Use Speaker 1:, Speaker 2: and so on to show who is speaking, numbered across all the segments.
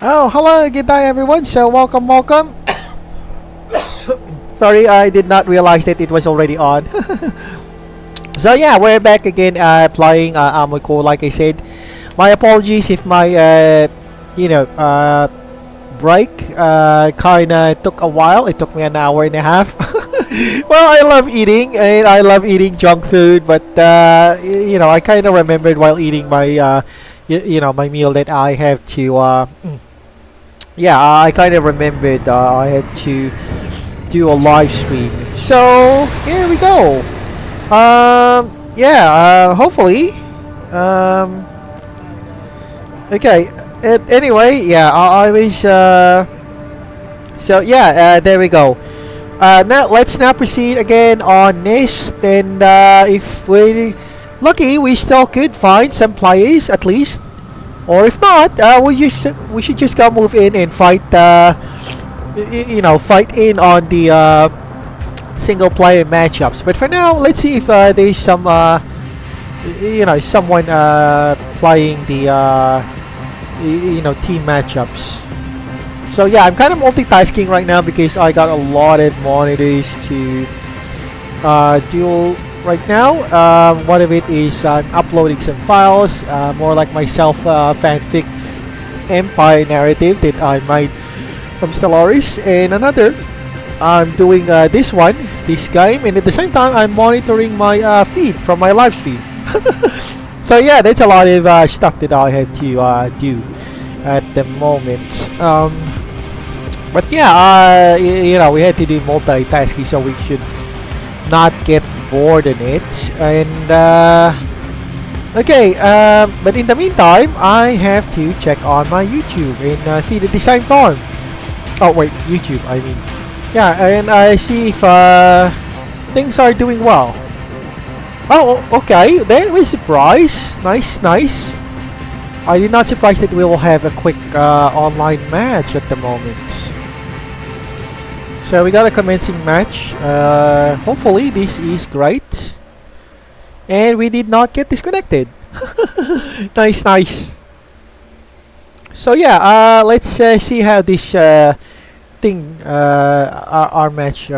Speaker 1: Oh, hello, good day everyone. So welcome. Sorry, I did not realize that it was already on. So yeah, we're back again playing Armored Core. Like I said, my apologies if my break kinda took a while. It took me an hour and a half. Well, I love eating and I love eating junk food, but I kind of remembered while eating my my meal that I have to yeah, I kind of remembered I had to do a live stream. So here we go. Hopefully. Okay. Anyway, yeah, I was. So yeah, there we go. Now let's now proceed again on this. And if we're lucky, we still could find some players at least. Or if not, we should just go move in and fight. Fight in on the single player matchups. But for now, let's see if there's some someone playing the team matchups. So yeah, I'm kind of multitasking right now because I got a lot of monitors to do right now. One of it is uploading some files, more like myself fanfic empire narrative that I made from Stellaris, and another I'm doing this game, and at the same time I'm monitoring my feed from my live stream. So yeah, that's a lot of stuff that I have to do at the moment. But yeah, we had to do multitasking, so we should not get bored in it. And okay, but in the meantime, I have to check on my YouTube and feed at the same time. Oh wait, YouTube, I mean. Yeah, and I see if things are doing well. Oh, okay, that was a surprise. Nice. I did not surprise that we will have a quick online match at the moment. So we got a commencing match. Hopefully this is great. And we did not get disconnected. Nice. So yeah, let's see how this thing, our match.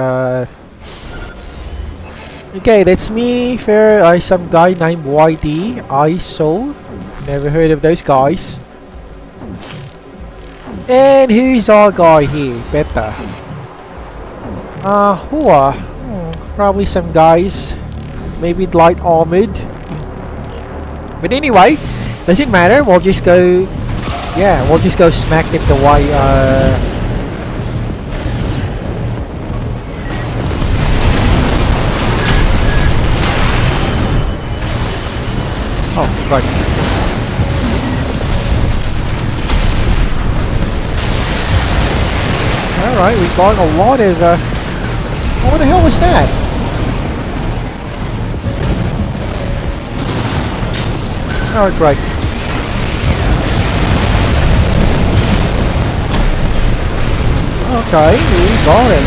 Speaker 1: Okay, that's me. Fair, some guy named YD. ISO. Never heard of those guys. And who's our guy here? Beta. Who are? Probably some guys. Maybe light armored. But anyway, doesn't matter. We'll just go. Yeah, we'll just go smack it the way. Oh, right. Alright, we got a lot of. What the hell was that? Oh, great. Okay, we got it.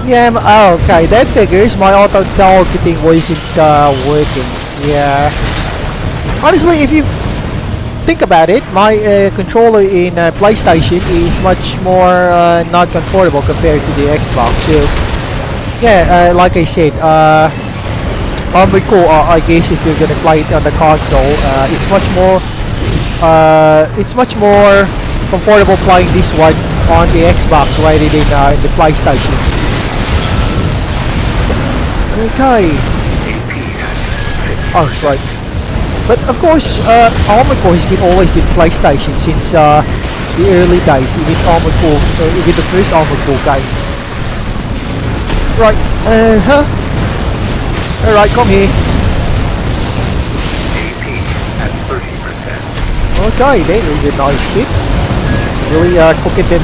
Speaker 1: Yeah, oh, okay, that figures. My auto-targeting wasn't working. Yeah. Honestly, if you think about it, my controller in PlayStation is much more not comfortable compared to the Xbox. So, yeah, like I said, Armored Core, I guess if you're gonna play it on the console, it's much more comfortable playing this one on the Xbox rather than the PlayStation. Okay. Oh, right. But of course, Armored Core has always been PlayStation since the early days. Even Armored Core, even the first Armored Core game. Right. Alright, come here.
Speaker 2: AP at 30%.
Speaker 1: Okay, that is a nice hit. Really cook it in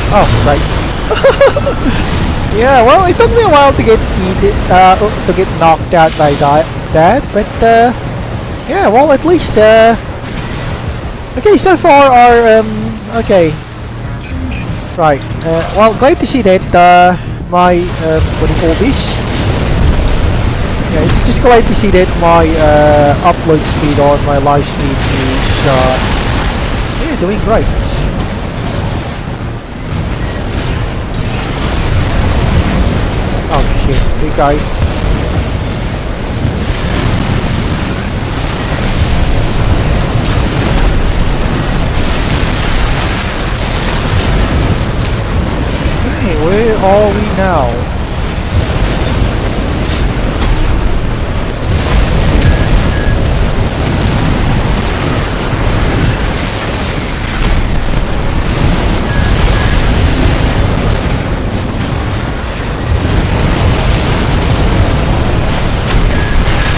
Speaker 1: oh, right. Yeah, well, it took me a while to get knocked out by that, but yeah, well, at least okay, so far our okay. Right. Well, glad to see that my what do you call this? Yeah, it's just glad to see that my upload speed on my live stream is yeah, doing great. Oh shit, big guy. Hey, where are we now?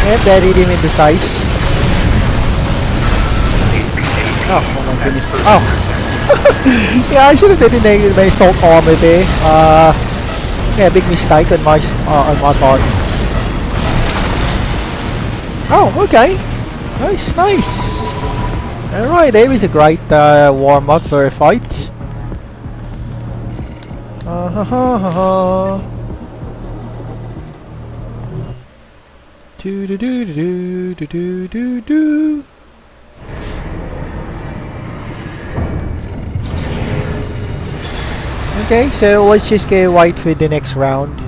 Speaker 1: And that hit him in the size. Oh my goodness. Oh! Yeah, I should have detonated my assault armor there. Yeah, big mistake on my part. Oh, okay. Nice, nice. Alright, there is a great warm-up for a fight. Do do do do do do do do. Okay, so let's just get right for the next round.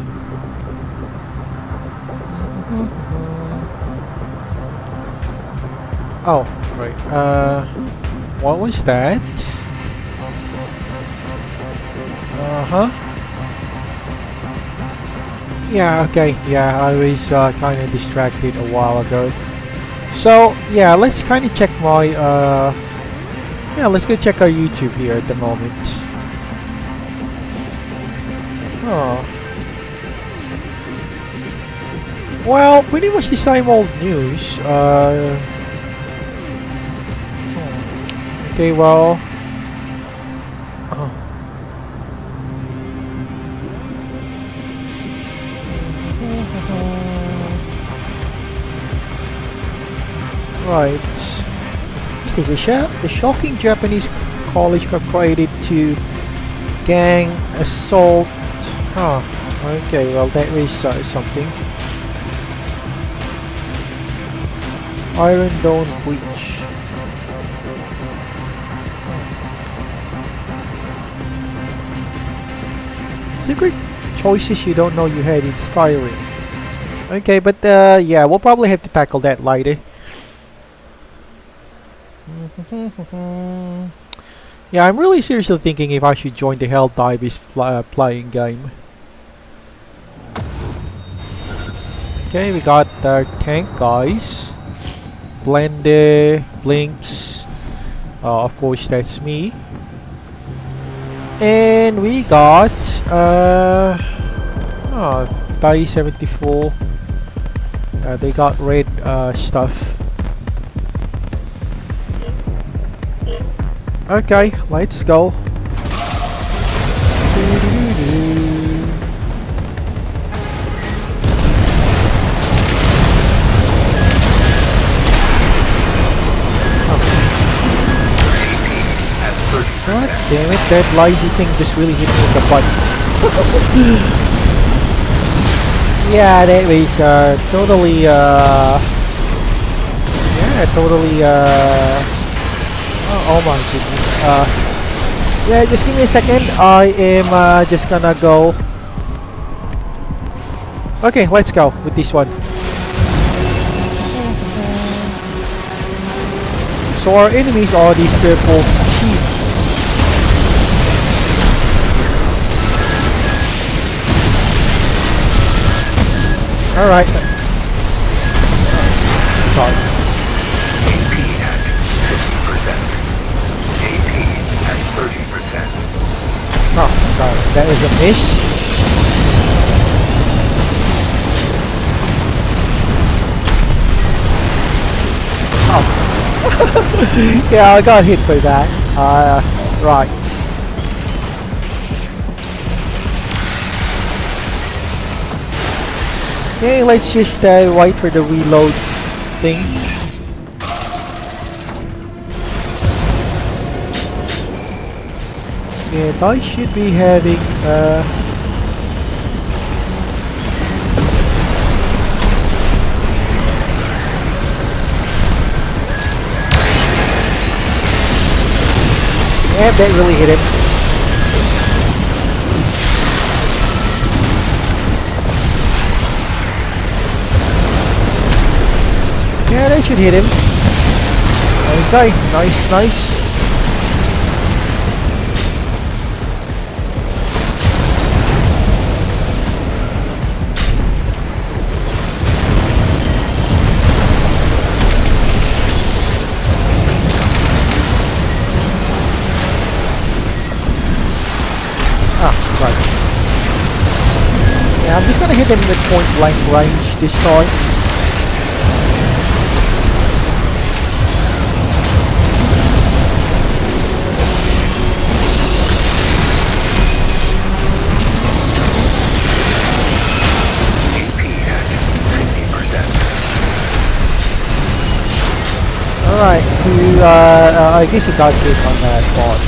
Speaker 1: Oh, right. What was that? Yeah, okay. Yeah, I was kind of distracted a while ago. So, yeah, let's kind of check my yeah, let's go check our YouTube here at the moment. Oh. Well, pretty much the same old news. Okay, well. Right. The shocking Japanese college got created to gang assault. Huh. Okay, well that is something. Iron Dome breach. Secret choices you don't know you had in Skyrim. Okay, but yeah, we'll probably have to tackle that later. Yeah, I'm really seriously thinking if I should join the Helldivers playing game. Okay, we got our tank guys. Blender, Blinks. Of course, that's me. And we got Die 74. They got red stuff. Okay, let's go. God damn it, that lazy thing just really hit me in the butt. Yeah, that was totally yeah, totally oh my goodness. Yeah, just give me a second. I am just gonna go. Okay, let's go with this one. So our enemies are these purple sheep. Alright. Sorry.
Speaker 2: AP at 50%. AP at 30%.
Speaker 1: Oh, sorry. That was a miss. Oh. Yeah, I got hit by that. Right. Okay, let's just wait for the reload thing. And I should be having And that really hit him. Yeah, that should hit him. Okay, nice, nice. Right. Yeah, I'm just gonna hit him with point blank range this time. Alright, I guess he got hit on that part.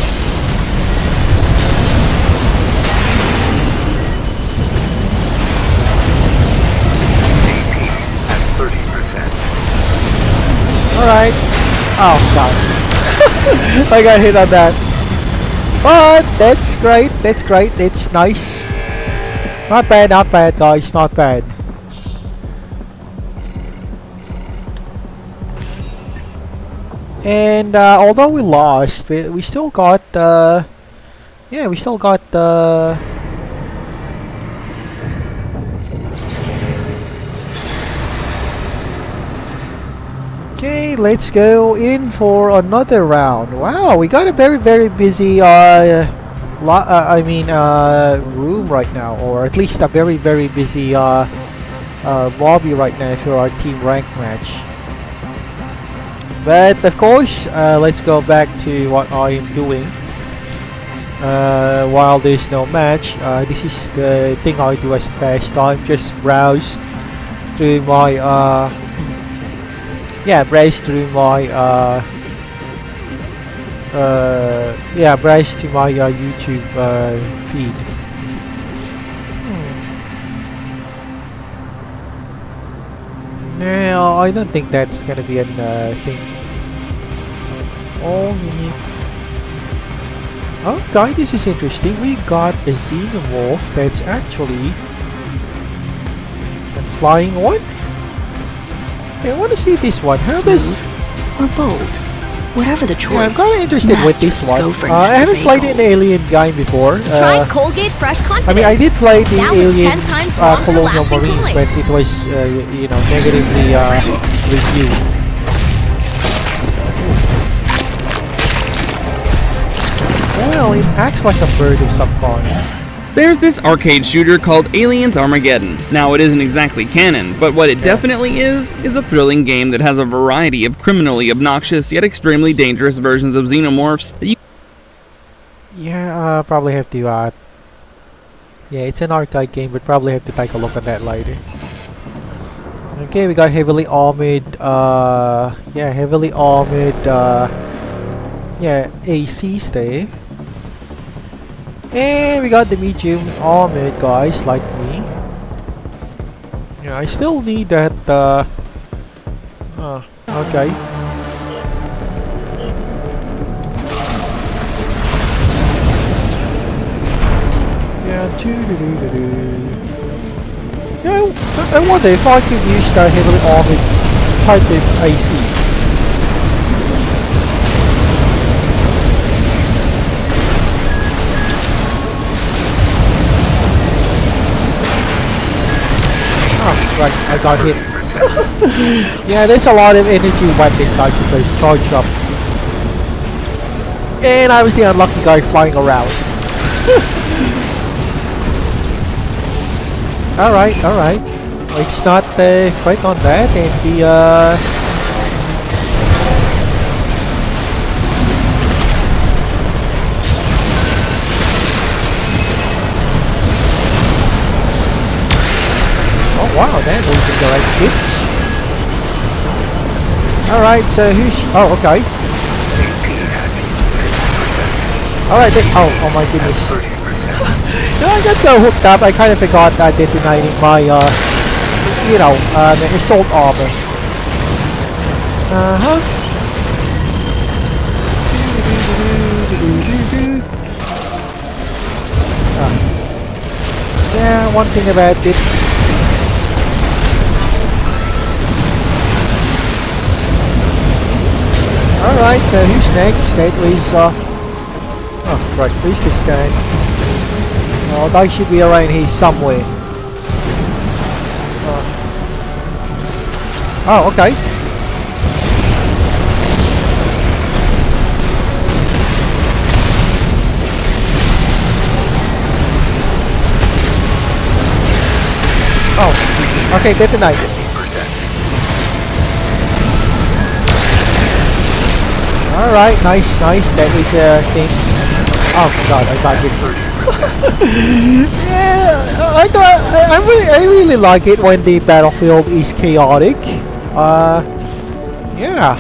Speaker 1: Alright. Oh god. I got hit on that. But that's great, it's nice. Not bad guys, not bad. And although we lost, we still got yeah, we still got okay, let's go in for another round. Wow, we got a very busy room right now, or at least a very busy lobby right now for our team rank match. But of course, let's go back to what I am doing while there's no match. This is the thing I do as a pastime, just browse through my browse through my YouTube feed. No, I don't think that's gonna be a thing. Oh, okay, this is interesting. We got a xenomorph that's actually a flying one. I want to see this one. How does
Speaker 3: or bold, whatever the choice.
Speaker 1: Yeah, I'm kind of interested with this one. I haven't played an Alien game before.
Speaker 4: Try Colgate Fresh Confidence.
Speaker 1: I mean, I did play the
Speaker 4: Now with
Speaker 1: Alien
Speaker 4: 10 times longer
Speaker 1: Colonial
Speaker 4: lasting
Speaker 1: Marines
Speaker 4: cooling.
Speaker 1: when it was, you know, negatively reviewed. Well, it acts like a bird of some kind.
Speaker 5: There's this arcade shooter called Aliens Armageddon. Now, it isn't exactly canon, but what it definitely is a thrilling game that has a variety of criminally obnoxious yet extremely dangerous versions of xenomorphs that you...
Speaker 1: Yeah, probably have to, yeah, it's an arcade game, but probably have to take a look at that later. Okay, we got heavily armored, ACs there. And we got the medium armored guys like me. Yeah, I still need that, okay. Yeah, yeah, I wonder if I could use the heavily armored type of AC. Right, I got hit. Yeah, there's a lot of energy weapons I suppose charged up. And I was the unlucky guy flying around. Alright. Let's not fight on that and be wow, that was the right hit. Alright, so who's... Oh, okay. Alright, oh my goodness. No, I got so hooked up, I kind of forgot detonating my, the assault armor. one thing about it. Alright, so who's next? That was, oh, right, who's this guy? Oh, that should be around here somewhere. Oh, okay. Oh, okay, detonate.
Speaker 2: 50%.
Speaker 1: Alright, nice. That is a thing. Oh god, I got it. Yeah, I really like it when the battlefield is chaotic. Yeah.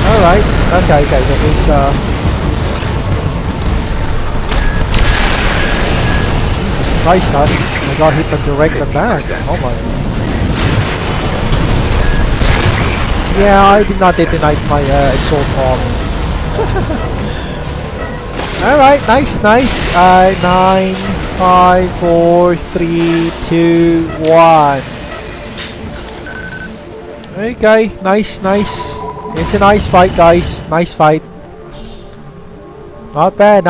Speaker 1: Alright, okay, that means, Jesus Christ, I got hit on direct on that. Oh my. Yeah, I did not detonate my assault bomb. Alright, nice. 9, 5, 4, 3, 2, 1. Okay, nice. It's a nice fight, guys. Nice fight. Not bad.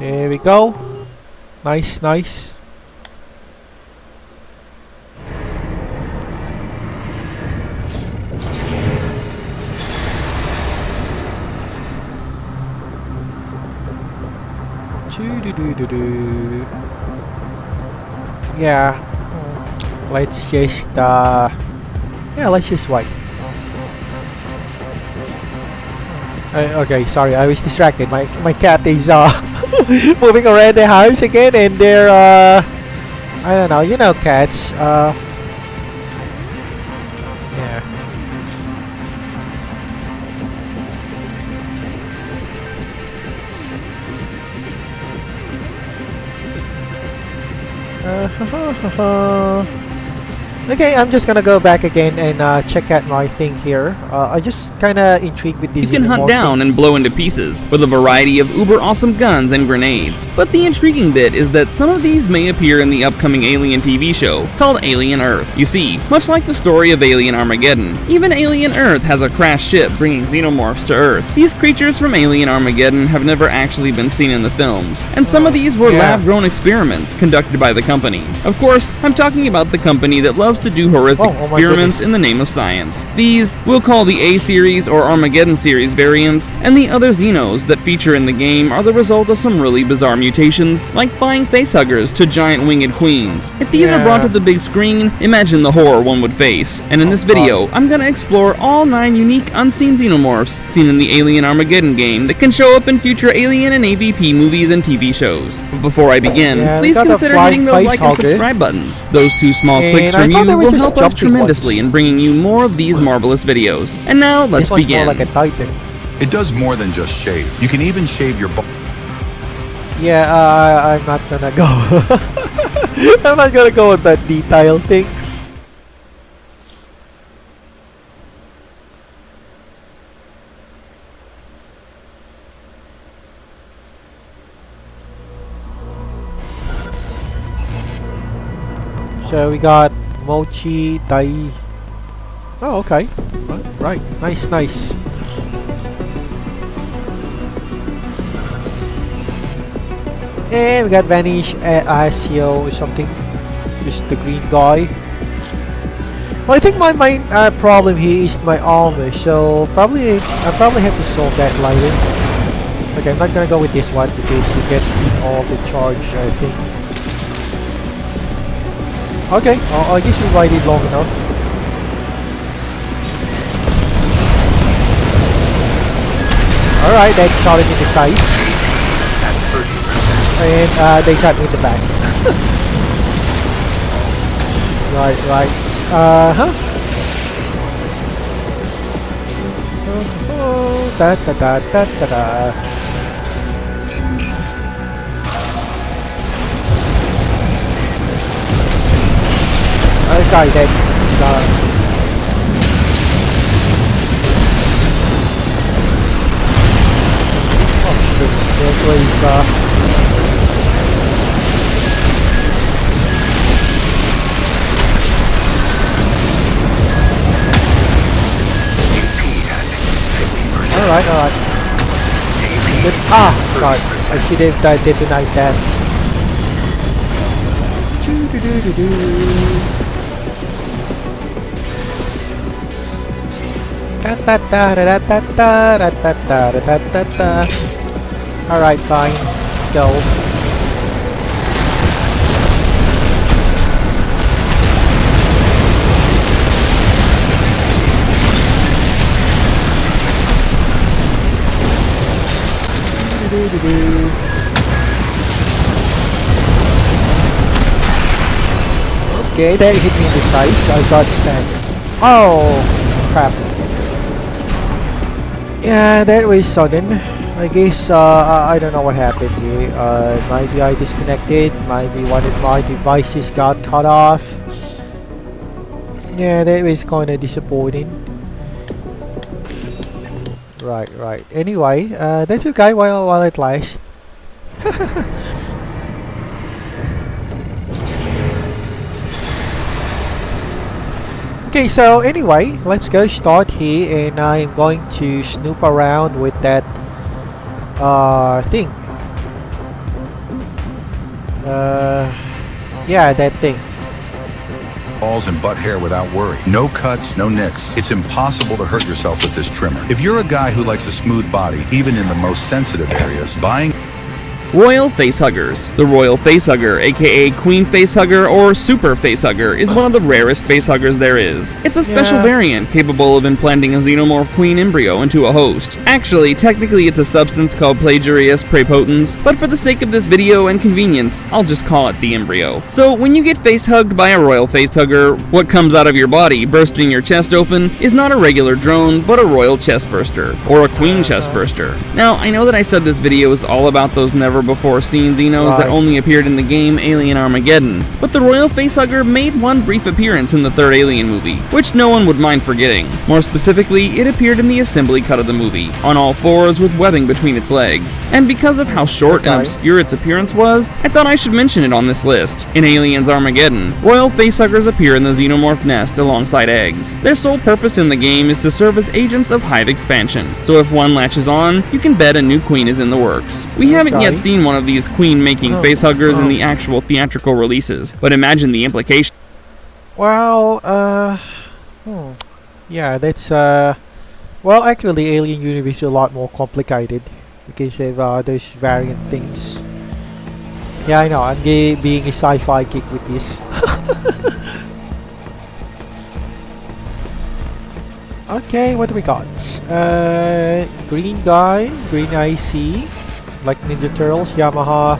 Speaker 1: There we go. Nice. Yeah. Let's just wait. Okay, sorry, I was distracted. My cat is moving around the house again, and they're I don't know, you know cats. Yeah. Okay, I'm just gonna go back again and check out my thing here. I just kinda intrigued with these.
Speaker 5: You can hunt down and blow into pieces with a variety of uber awesome guns and grenades. But the intriguing bit is that some of these may appear in the upcoming Alien TV show called Alien Earth. You see, much like the story of Alien Armageddon, even Alien Earth has a crashed ship bringing xenomorphs to Earth. These creatures from Alien Armageddon have never actually been seen in the films, and some of these were lab-grown experiments conducted by the company. Of course, I'm talking about the company that loves to do horrific experiments in the name of science. These we'll call the A-series or Armageddon series variants, and the other Xenos that feature in the game are the result of some really bizarre mutations, like flying facehuggers to giant winged queens. If these are brought to the big screen, imagine the horror one would face. And in this video, I'm gonna explore all 9 unique unseen xenomorphs seen in the Alien Armageddon game that can show up in future Alien and AVP movies and TV shows. But before I begin, please consider hitting those like and subscribe buttons. Those 2 small clicks from you will help us tremendously in bringing you more of these marvelous videos. And now, let's begin.
Speaker 1: More like a Titan.
Speaker 6: It does more than just shave. You can even shave your
Speaker 1: Yeah, I'm not gonna go. I'm not gonna go with that detail thing. So we got Mochi Dai. Oh, okay. Right. Nice. And we got Vanish Asio or something. Just the green guy. Well, I think my main problem here is my armor, so I probably have to solve that later. Okay, I'm not gonna go with this one because you get all the charge, I think. Okay, I guess we waited long enough. Alright, that shot him in the face. And they shot me in the back. Right. Oh, da da da da da da. Okay, then. Oh shit, there was Alright, alright. Good. God, I should have denied that. Alright, fine. Let's go. Okay, that hit me in the face. I got stand. Oh, crap. Yeah, that was sudden. I guess I don't know what happened here. Maybe I disconnected. Maybe one of my devices got cut off. Yeah, that was kind of disappointing. Right. Anyway, that's okay while it lasts. Okay, so anyway, let's go start here, and I'm going to snoop around with that thing. Yeah, that thing.
Speaker 6: Balls and butt hair without worry. No cuts, no nicks. It's impossible to hurt yourself with this trimmer. If you're a guy who likes a smooth body, even in the most sensitive areas, buying
Speaker 5: Royal Facehuggers. The Royal Facehugger, aka Queen Facehugger or Super Facehugger, is one of the rarest facehuggers there is. It's a special variant capable of implanting a xenomorph queen embryo into a host. Actually, technically it's a substance called Plagiarius praepotens, but for the sake of this video and convenience, I'll just call it the embryo. So when you get facehugged by a Royal Facehugger, what comes out of your body, bursting your chest open, is not a regular drone, but a Royal Chest Burster, or a Queen Chest Burster. Now, I know that I said this video is all about those never-before-seen Xenos that only appeared in the game Alien Armageddon, but the Royal Facehugger made one brief appearance in the third Alien movie, which no one would mind forgetting. More specifically, it appeared in the assembly cut of the movie, on all fours with webbing between its legs. And because of how short and obscure its appearance was, I thought I should mention it on this list. In Aliens Armageddon, Royal Facehuggers appear in the xenomorph nest alongside eggs. Their sole purpose in the game is to serve as agents of hive expansion, so if one latches on, you can bet a new queen is in the works. We haven't yet seen one of these queen-making facehuggers in the actual theatrical releases, but imagine the implication.
Speaker 1: Well, yeah, that's well, actually, Alien Universe is a lot more complicated because of those variant things. Yeah, I know. I'm being a sci-fi geek with this. Okay, what do we got? Green guy, green IC, like Ninja Turtles, Yamaha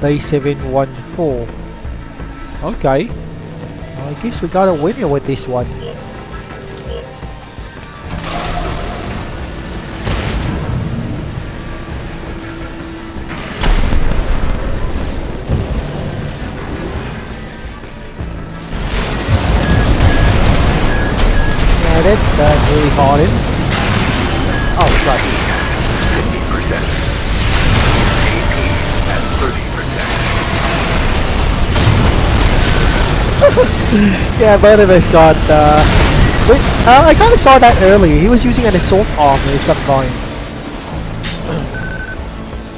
Speaker 1: Day 714. Okay, well, I guess we got a winner with this one. That's really hard in. Oh, right.
Speaker 2: 50%. AP at 30%.
Speaker 1: Yeah, both of us got, wait, I kinda saw that earlier. He was using an assault armor of some kind.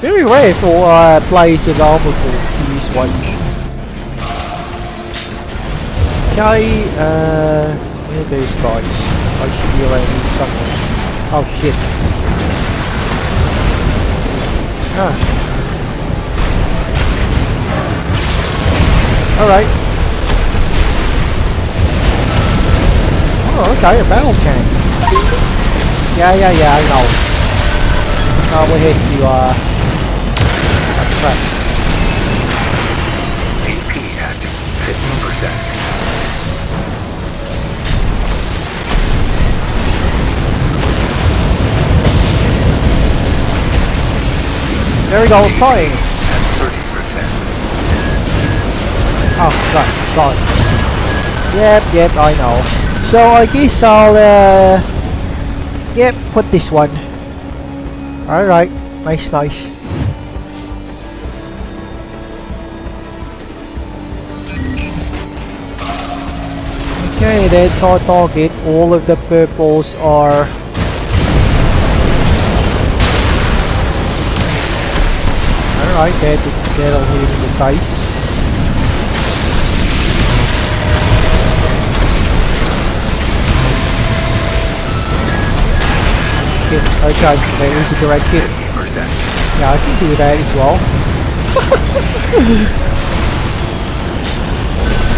Speaker 1: Very rare for, players with armor to use one. Okay, where are those guys? I should be around here somewhere. Oh shit. Alright. Oh, okay, a battle tank. Yeah, I know. We're here to, crap.
Speaker 2: AP at 50%.
Speaker 1: There we go, flying.
Speaker 2: at 30%.
Speaker 1: Oh, got it. Yep, I know. So I guess I'll, yep, put this one. Alright, nice. Okay, that's our target. All of the purples are... Alright, that'll hit in the face. Okay, there is a direct hit.
Speaker 2: 50%.
Speaker 1: Yeah, I can do that as well.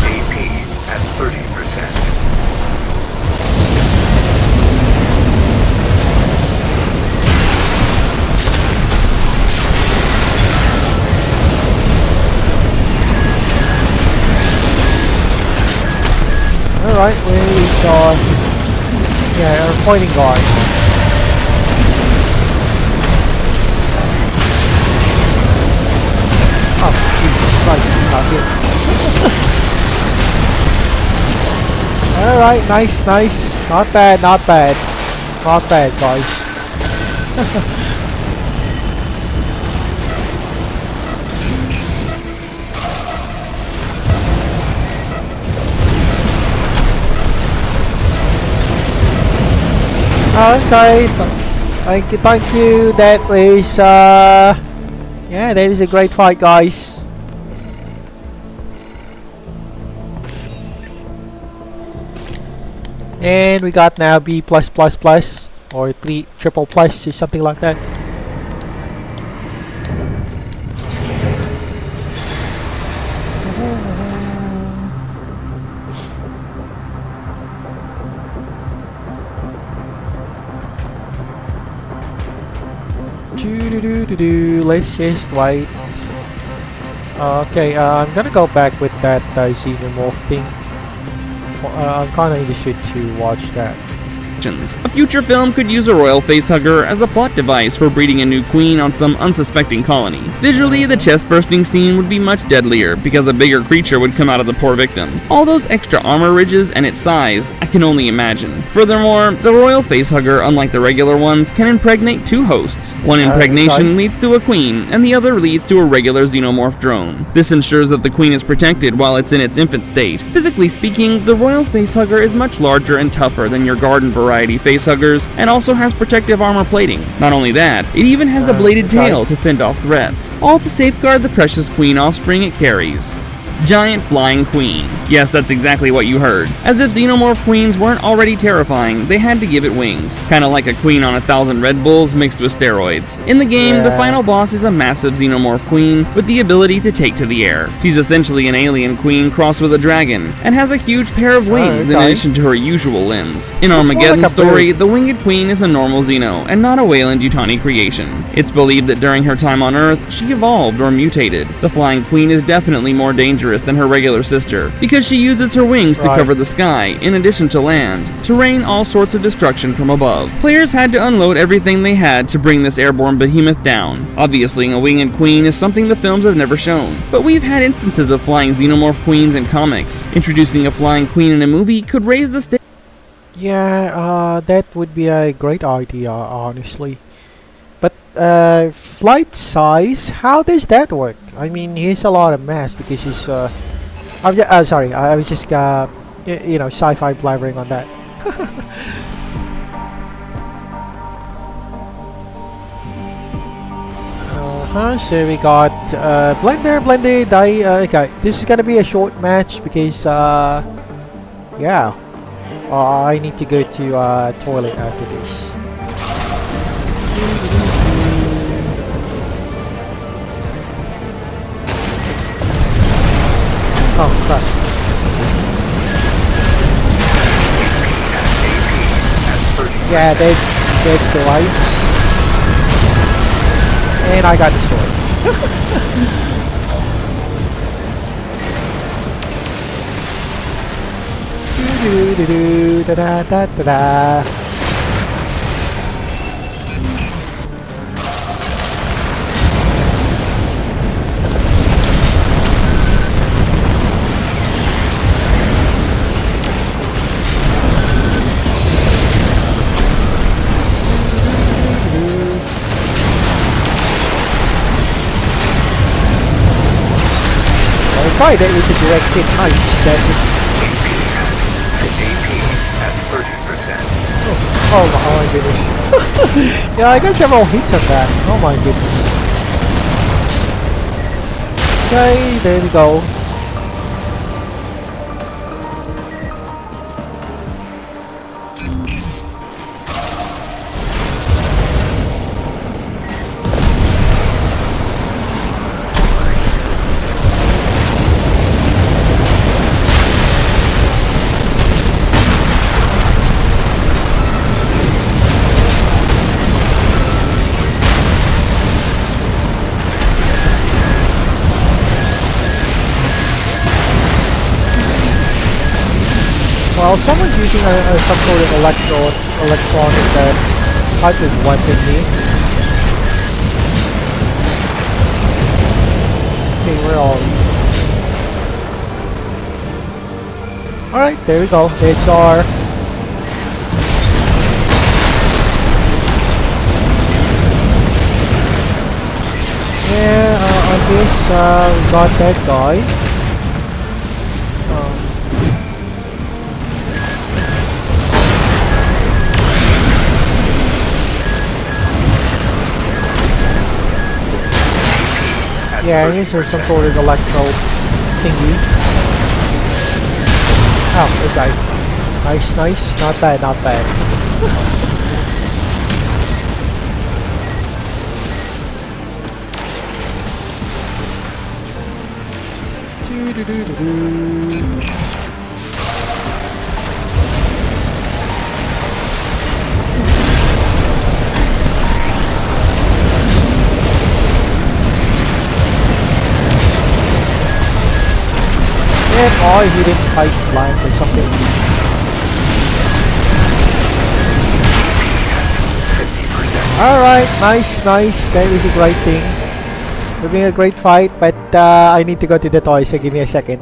Speaker 2: AP at 30%.
Speaker 1: Alright, where is our... Yeah, our pointing guard. Oh, Jesus Christ, he's not here. Alright, nice. Not bad, guys. Okay, thank you. That was, yeah, that was a great fight, guys. And we got now B++, or 3 triple plus, or something like that. Let's just wait. Okay, I'm gonna go back with that xenomorph thing. I'm kinda interested to watch that.
Speaker 5: A future film could use a royal facehugger as a plot device for breeding a new queen on some unsuspecting colony. Visually, the chest-bursting scene would be much deadlier because a bigger creature would come out of the poor victim. All those extra armor ridges and its size, I can only imagine. Furthermore, the royal facehugger, unlike the regular ones, can impregnate 2 hosts. One impregnation leads to a queen, and the other leads to a regular xenomorph drone. This ensures that the queen is protected while it's in its infant state. Physically speaking, the royal facehugger is much larger and tougher than your garden variety facehuggers, and also has protective armor plating. Not only that, it even has a bladed tail to fend off threats, all to safeguard the precious queen offspring it carries. Giant flying queen. Yes, that's exactly what you heard. As if xenomorph queens weren't already terrifying, they had to give it wings. Kinda like a queen on 1,000 Red Bulls mixed with steroids. In the game, the final boss is a massive xenomorph queen with the ability to take to the air. She's essentially an alien queen crossed with a dragon, and has a huge pair of wings in addition to her usual limbs. In Armageddon's story, the winged queen is a normal Xeno, and not a Weyland-Yutani creation. It's believed that during her time on Earth, she evolved or mutated. The flying queen is definitely more dangerous than her regular sister, because she uses her wings to cover the sky, in addition to land, to rain all sorts of destruction from above. Players had to unload everything they had to bring this airborne behemoth down. Obviously, a winged queen is something the films have never shown, but we've had instances of flying xenomorph queens in comics. Introducing a flying queen in a movie could raise the stakes.
Speaker 1: Yeah, that would be a great idea, honestly. But flight size, how does that work? I mean, he's a lot of mass because he's sorry, I was just you know, sci-fi blabbering on that. So we got blended. Okay, this is gonna be a short match because yeah, I need to go to toilet after this. Oh, crap. Yeah, that's the light. And I got destroyed. Da-da-da-da-da. surprised that it was a direct hit. Nice. That is,
Speaker 2: AP at 30%.
Speaker 1: oh my goodness. Yeah, I got several hits on that. Oh my goodness. Okay, there we go. Well, someone's using some sort of electronic type of weapon here. Okay, where are we? Alright, there we go. It's our... Yeah, on this, we got that guy. Yeah, here's some sort of electro thingy. Oh, okay. Nice, nice. Not bad, not bad. Or he didn't heist blind or something. Alright, nice, nice. That is a great thing. We're being a great fight, but I need to go to the toys, so give me a second.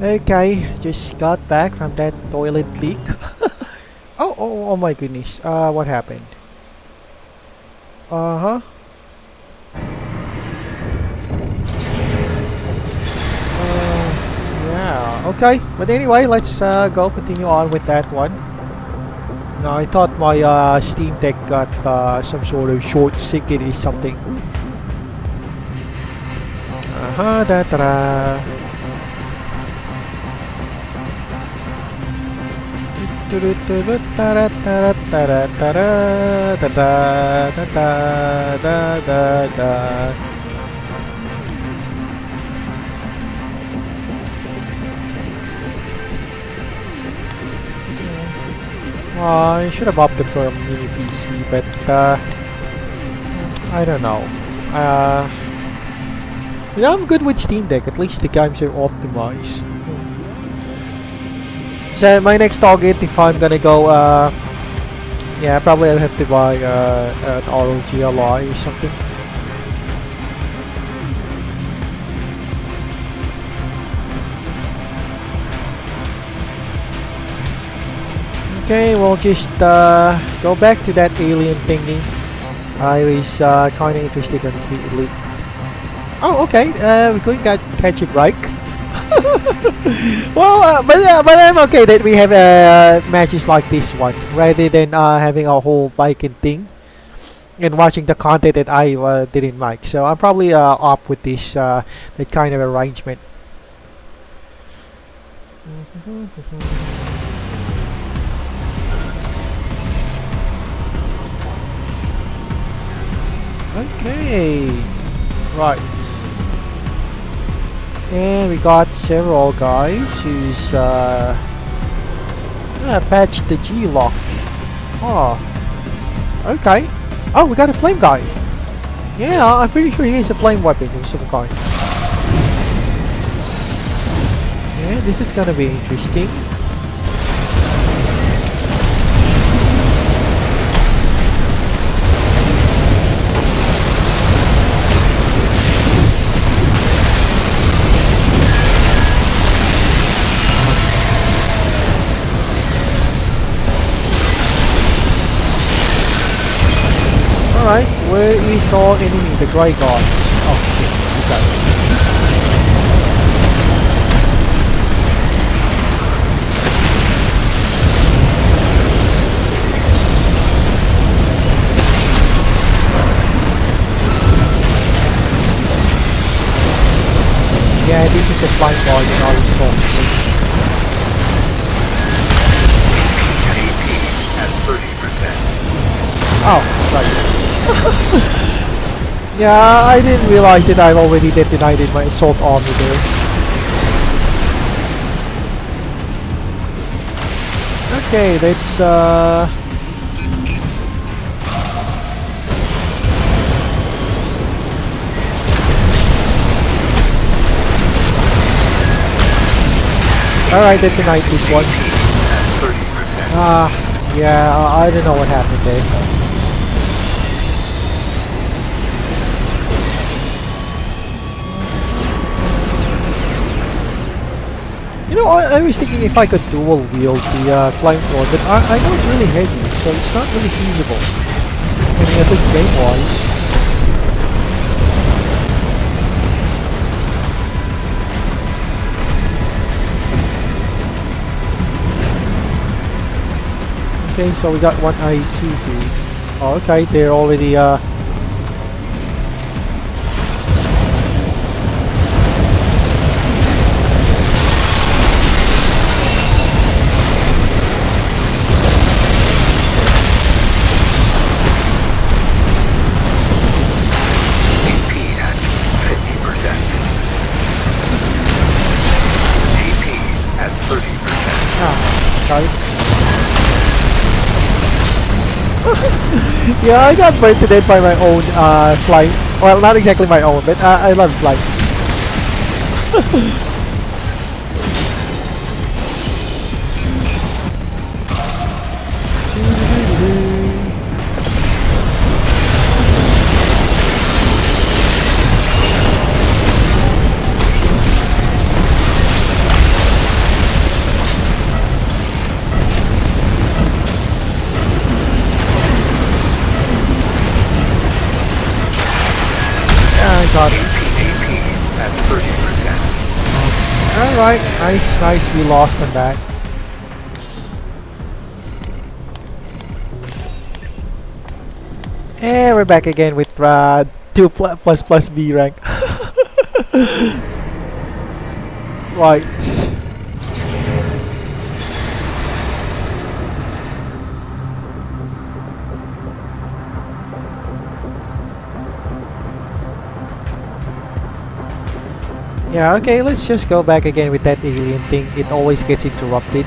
Speaker 1: Okay, just got back from that toilet leak. Oh my goodness. What happened? Uh-huh. Yeah, okay. But anyway, let's go continue on with that one. Now, I thought my Steam Deck got some sort of short circuit or something. Uh-huh, da-da-da. I should have opted for a mini PC, but I don't know. You know, I'm good with Steam Deck. At least the games are optimized. So my next target, if I'm gonna go, yeah, probably I'll have to buy an ROG Ally or something. Okay, we'll just go back to that alien thingy. I was kind of interested in the... Oh, okay, we couldn't catch a break. Well, but I'm okay that we have matches like this one rather than having a whole biking thing and watching the content that I didn't like. So I'm probably up with this that kind of arrangement. Okay. Right. And we got several guys who's patched the G-lock. Oh. Okay. Oh, we got a flame guy. Yeah, I'm pretty sure he has a flame weapon of some kind. Yeah, this is gonna be interesting. Alright, where is our enemy? The grey guy. Oh shit, okay. Yeah, this is the flying guy that I was talking to.
Speaker 2: AP at 30%.
Speaker 1: Oh, right. Yeah, I didn't realize that I've already detonated my assault army there. Okay, let's alright, detonate this one.
Speaker 2: At 30%.
Speaker 1: Yeah, I don't know what happened there. You know, I was thinking if I could dual wield the flamethrower, but I know it's really heavy, so it's not really feasible. I mean, at least game-wise. Okay, so we got one IC here. Oh, okay, they're already yeah, I got burned to death by my own flight. Well, not exactly my own, but I love flight. Got it.
Speaker 2: At 30%.
Speaker 1: Alright, nice, we lost on that. And we're back again with 2++ B rank. Right. Yeah, okay, let's just go back again with that alien thing. It always gets interrupted.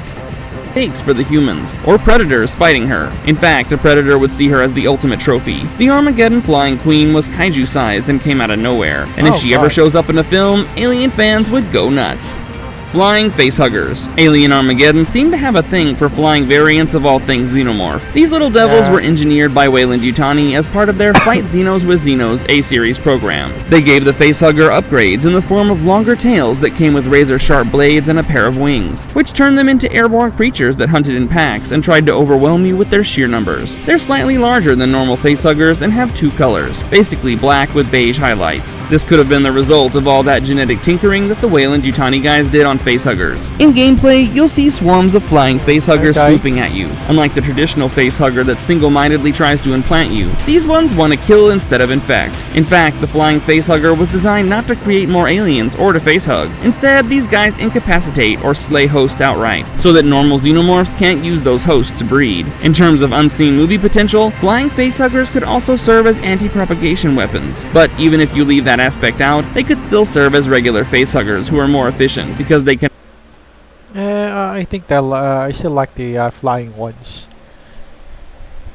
Speaker 5: Stakes for the humans, or predators fighting her. In fact, a predator would see her as the ultimate trophy. The Armageddon Flying Queen was kaiju-sized and came out of nowhere, and if she ever shows up in a film, alien fans would go nuts. Flying facehuggers. Alien Armageddon seemed to have a thing for flying variants of all things xenomorph. These little devils were engineered by Weyland-Yutani as part of their Fight Xenos with Xenos A-Series program. They gave the facehugger upgrades in the form of longer tails that came with razor-sharp blades and a pair of wings, which turned them into airborne creatures that hunted in packs and tried to overwhelm you with their sheer numbers. They're slightly larger than normal facehuggers and have two colors, basically black with beige highlights. This could have been the result of all that genetic tinkering that the Weyland-Yutani guys did on facehuggers. In gameplay, you'll see swarms of flying facehuggers swooping at you. Unlike the traditional facehugger that single-mindedly tries to implant you, these ones want to kill instead of infect. In fact, the flying facehugger was designed not to create more aliens or to facehug. Instead, these guys incapacitate or slay hosts outright, so that normal xenomorphs can't use those hosts to breed. In terms of unseen movie potential, flying facehuggers could also serve as anti-propagation weapons. But even if you leave that aspect out, they could still serve as regular facehuggers who are more efficient because they can.
Speaker 1: I think that I still like the flying ones.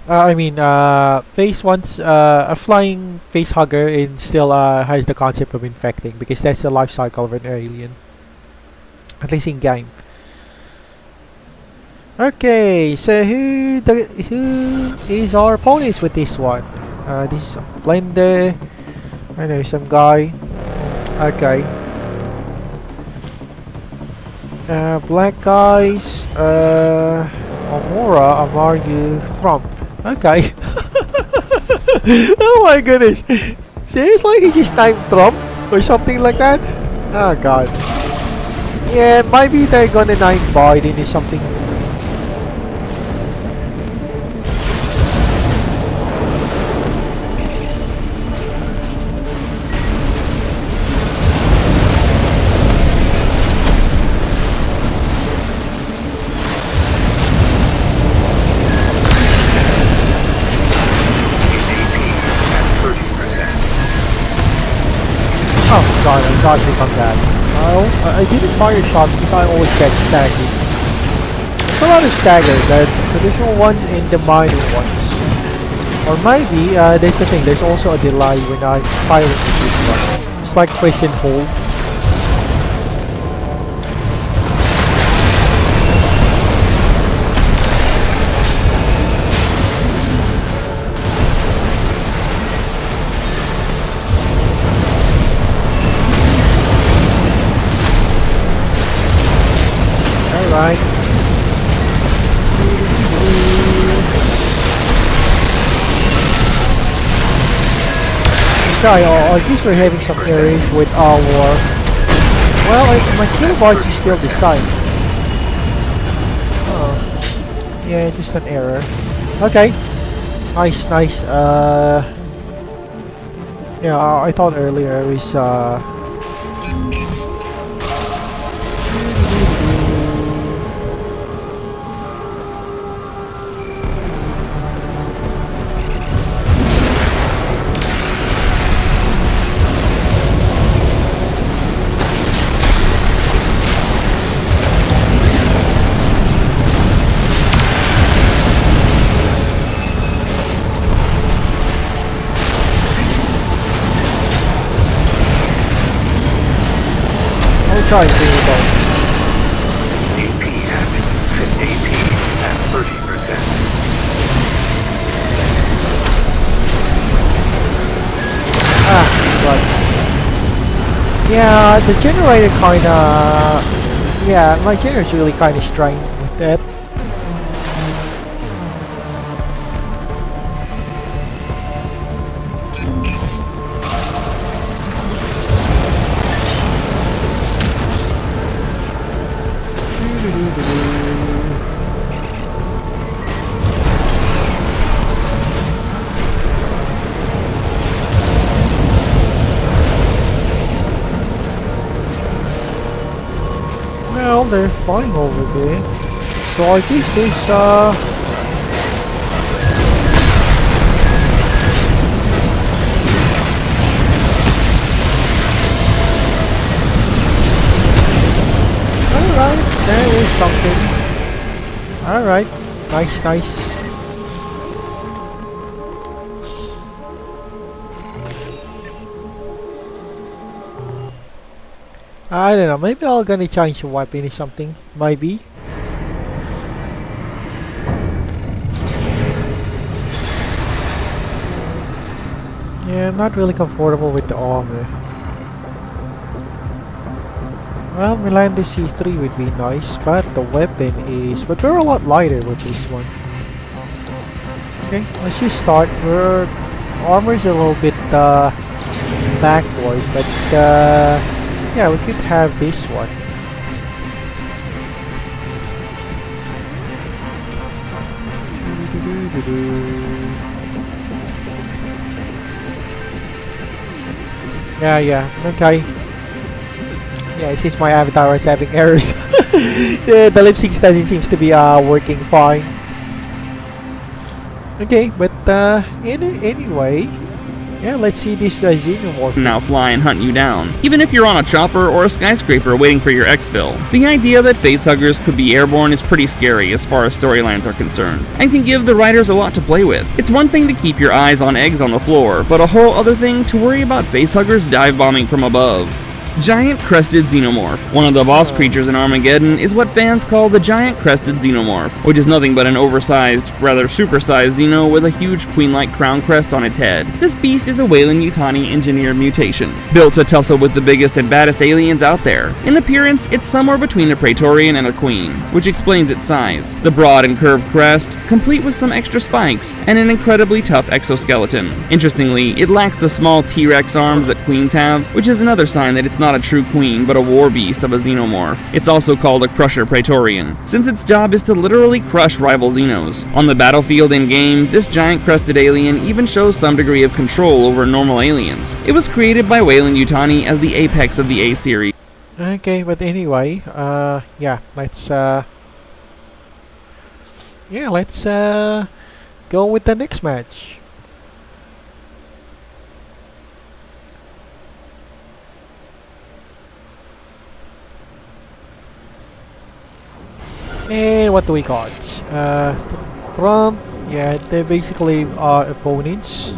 Speaker 1: Face ones. A flying face hugger in still has the concept of infecting because that's the life cycle of an alien. At least in game. Okay, so who is our opponents with this one? This is Blender. I know some guy. Okay. Black guys. Amora, Amaru, Thrump. Okay. Oh my goodness. Seriously, he just named Thrump or something like that? Oh god. Yeah, maybe they're gonna name Biden or something. Oh god, I got to come back. I didn't fire shot because I always get staggered. There's a lot of stagger, the traditional ones and the minor ones. Or maybe, there's the thing, there's also a delay when I'm firing with this one. It's like press and hold. Alright. Okay, I guess we're having some errors with our... Well, my kilobytes is still the same. Oh. Yeah, just an error. Okay. Nice. Yeah, I thought earlier it was... Try and bring it on.
Speaker 2: AP at 30%.
Speaker 1: Right. Yeah, the generator kinda... Yeah, my generator's really kinda strained with that. Well, they're flying over there. So I guess this, Alright, there is something. Alright, nice. I don't know, maybe I'm gonna change the weapon or something, maybe. Yeah, I'm not really comfortable with the armor. Well, Milander C3 would be nice, but the weapon is... But they're a lot lighter with this one. Okay, let's just start. Armor's a little bit backward, but yeah, we could have this one. Yeah, okay. Yeah, it seems my avatar is having errors. Yeah, the lip sync doesn't seem to be working fine. Okay, but anyway, yeah, let's see this xenomorph.
Speaker 5: Now fly and hunt you down, even if you're on a chopper or a skyscraper waiting for your exfil. The idea that facehuggers could be airborne is pretty scary as far as storylines are concerned, and can give the writers a lot to play with. It's one thing to keep your eyes on eggs on the floor, but a whole other thing to worry about facehuggers dive bombing from above. Giant Crested Xenomorph. One of the boss creatures in Armageddon is what fans call the Giant Crested Xenomorph, which is nothing but an oversized, rather supersized Xeno with a huge queen-like crown crest on its head. This beast is a Weyland-Yutani engineered mutation, built to tussle with the biggest and baddest aliens out there. In appearance, it's somewhere between a Praetorian and a queen, which explains its size. The broad and curved crest, complete with some extra spikes, and an incredibly tough exoskeleton. Interestingly, it lacks the small T-Rex arms that queens have, which is another sign that it's not a true queen, but a war beast of a xenomorph. It's also called a Crusher Praetorian, since its job is to literally crush rival Xenos. On the battlefield in-game, this giant crested alien even shows some degree of control over normal aliens. It was created by Weyland-Yutani as the apex of the A-series.
Speaker 1: Okay, but anyway, yeah, let's go with the next match. And what do we got? Trump. Yeah, they basically are opponents.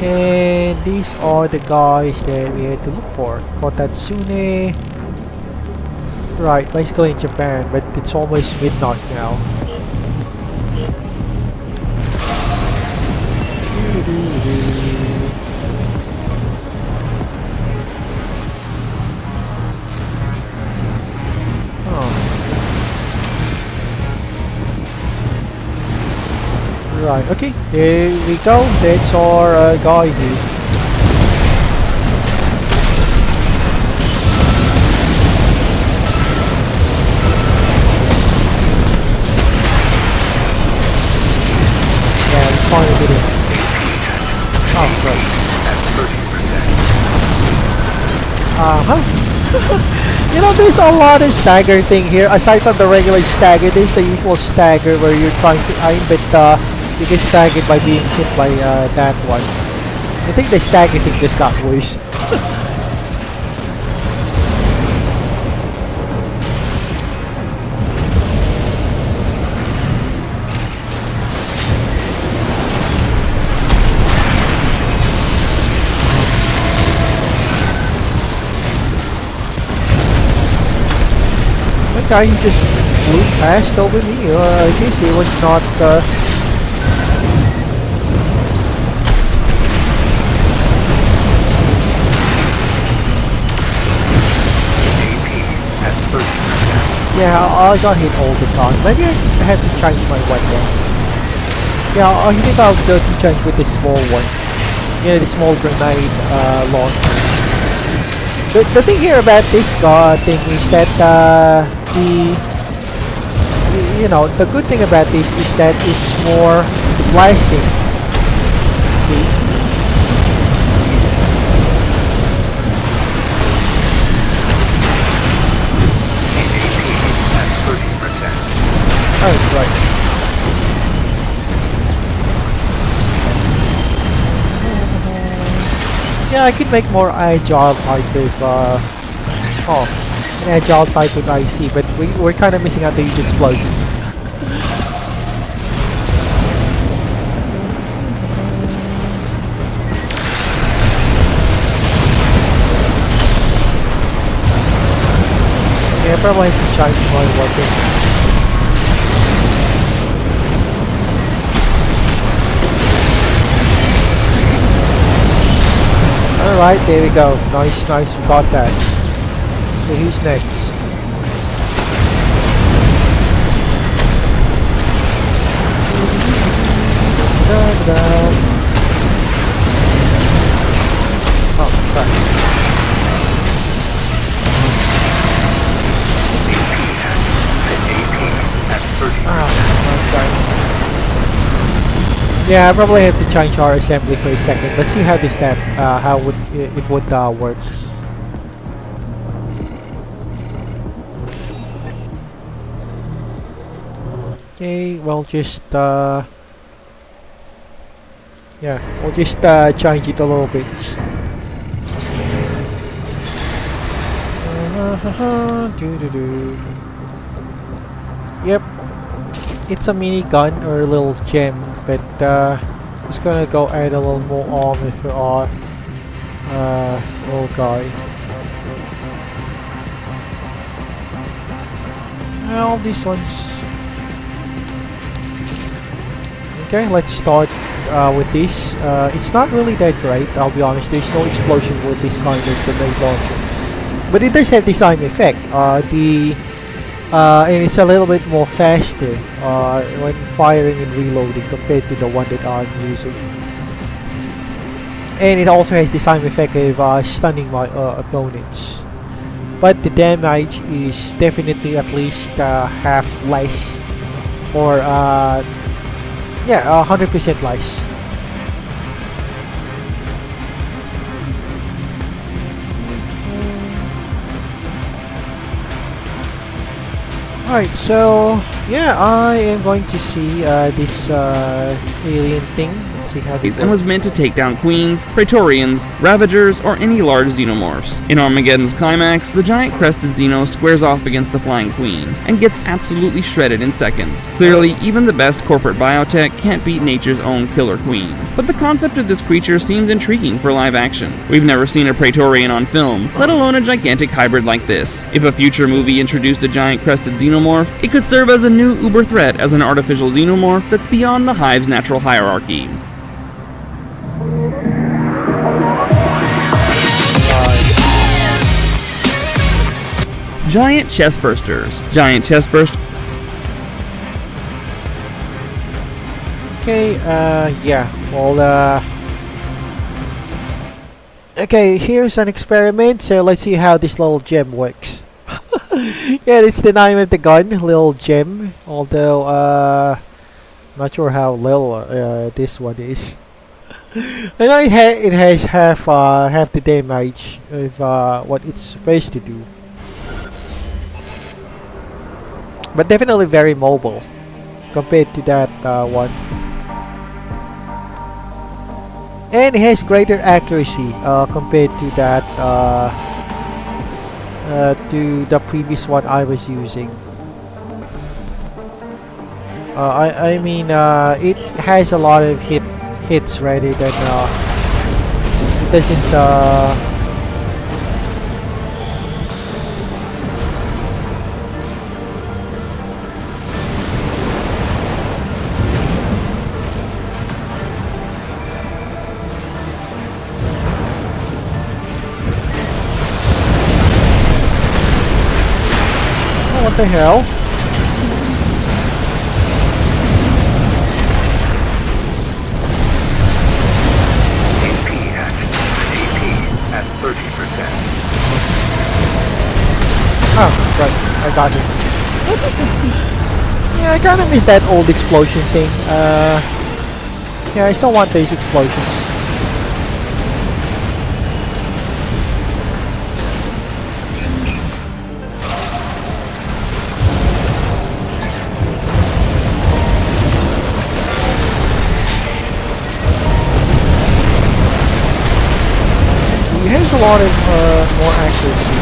Speaker 1: And these are the guys that we had to look for. Kotatsune. Right, basically in Japan, but it's almost midnight now. Right, okay, there we go. That's our guy here. Yeah, we finally did it. Oh, right.
Speaker 2: At 30%.
Speaker 1: You know, there's a lot of stagger thing here. Aside from the regular stagger, there's the usual stagger where you're trying to aim, but you get staggered by being hit by that one. I think the stagger thing just got worse. That guy, he just flew past over me. I guess he was not yeah, I got hit all the time. Maybe I just had to change my weapon. Yeah, I think I'll go to change with the small one. Yeah, the small grenade launcher. The thing here about this guy thing is that you know, the good thing about this is that it's more blasting. See? Oh, right. Yeah, I could make more agile type of an agile type of IC, but we're kind of missing out the huge explosions. Yeah, I probably have to change my weapon. Alright, there we go. Nice, we got that. So who's next? Da-da. Oh, crap. Yeah, I probably have to change our assembly for a second. Let's see how this that how would it would work. Okay, well just yeah, we'll just change it a little bit. Yep, it's a mini gun or a little gem, but just gonna go add a little more armor for our little guy. Well, these ones. Okay, let's start with this. It's not really that great, I'll be honest. There's no explosion with this kind of grenade launcher, but it does have the same effect. And it's a little bit more faster when firing and reloading compared to the one that I'm using. And it also has the same effect of stunning my opponents. But the damage is definitely at least half less, or yeah, 100% less. Alright, so yeah, I am going to see this alien thing. Let's see how this
Speaker 5: And was meant to take down queens, praetorians, ravagers, or any large xenomorphs. In Armageddon's climax, the giant crested xeno squares off against the flying queen and gets absolutely shredded in seconds. Clearly, even the best corporate biotech can't beat nature's own killer queen. But the concept of this creature seems intriguing for live action. We've never seen a praetorian on film, let alone a gigantic hybrid like this. If a future movie introduced a giant crested xenomorph, it could serve as a new uber threat as an artificial xenomorph that's beyond the hive's natural hierarchy. Giant chest bursters. Giant chest burst.
Speaker 1: Okay, yeah, well, okay, here's an experiment, so let's see how this little gem works. Yeah, it's the name of the gun, little gem, although, not sure how little, this one is. I know it has half the damage of, what it's supposed to do. But definitely very mobile compared to that one. And it has greater accuracy compared to that to the previous one I was using. I mean it has a lot of hits rather than it doesn't what the hell?
Speaker 2: AP at 30%.
Speaker 1: Oh, right, I got it. Yeah, I kinda miss that old explosion thing. Yeah, I still want these explosions. It has a lot of more accuracy.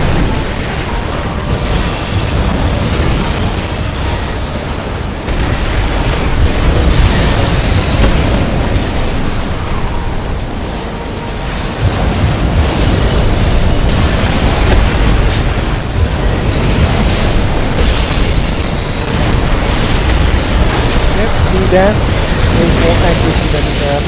Speaker 1: Yep, see that? There's more accuracy than that.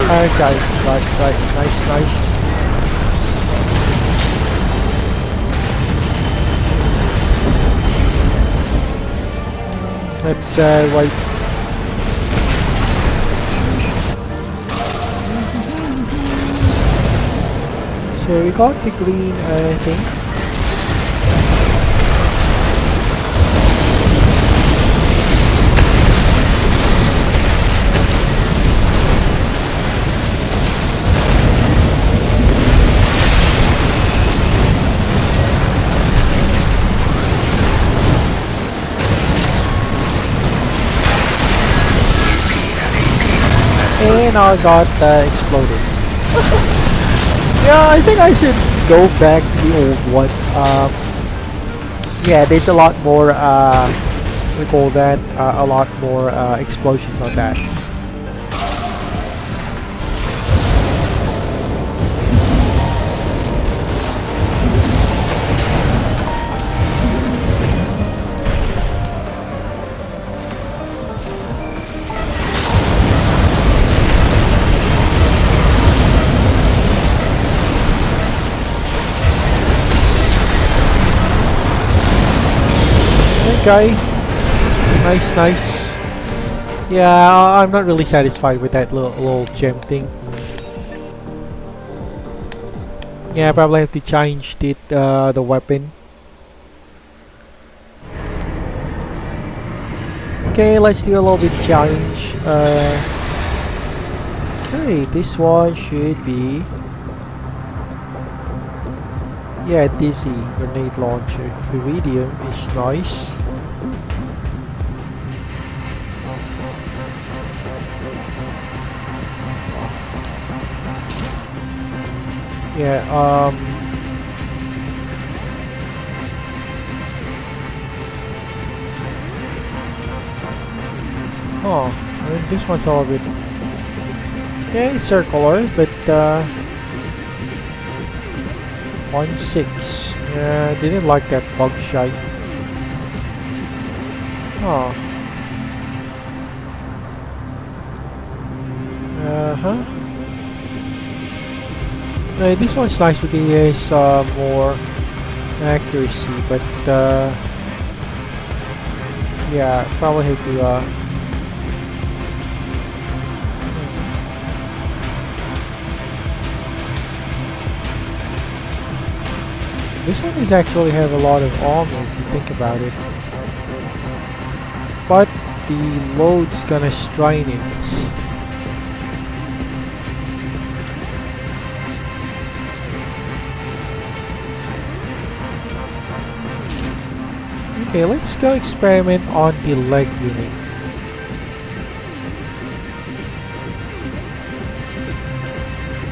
Speaker 1: Okay, right, nice. Let's wait. So we got the green thing. and I got exploded. Yeah, I think I should go back to the old one. Yeah, there's a lot more, what do you call that? A lot more explosions on that. Okay. Nice. Yeah, I'm not really satisfied with that little gem thing. Yeah, I probably have to change the weapon. Okay, let's do a little bit challenge. Okay, this one should be. Yeah, Dizzy grenade launcher. Iridium is nice. Yeah, oh, I mean, this one's all a bit. Yeah, it's circular, but 1-6. Yeah, didn't like that bug shite. Oh. This one's nice because it has more accuracy, but yeah, probably have to this one is actually have a lot of armor if you think about it, but the load's gonna strain it. Okay, let's go experiment on the leg unit.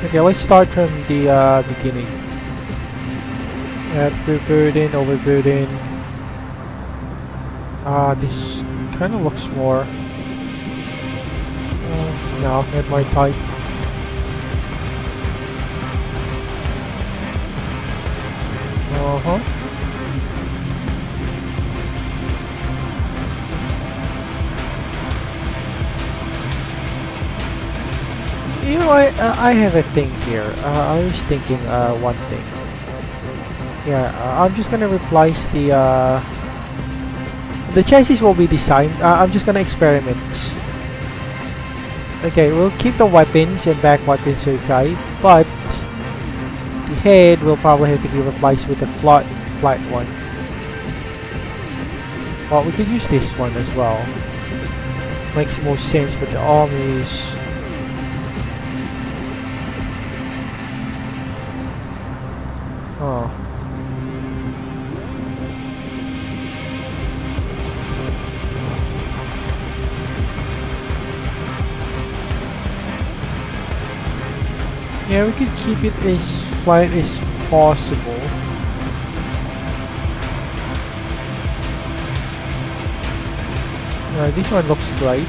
Speaker 1: Okay, let's start from the beginning. Burden, overburden. This kind of looks more. No, not my type. You know, I have a thing here. I was thinking one thing. Yeah, I'm just gonna replace the chassis will be designed. I'm just gonna experiment. Okay, we'll keep the weapons and back weapons okay, but the head will probably have to be replaced with a flat one. Well, we could use this one as well. Makes more sense, but the arm is. Oh. Yeah, we could keep it as flat as possible. This one looks great.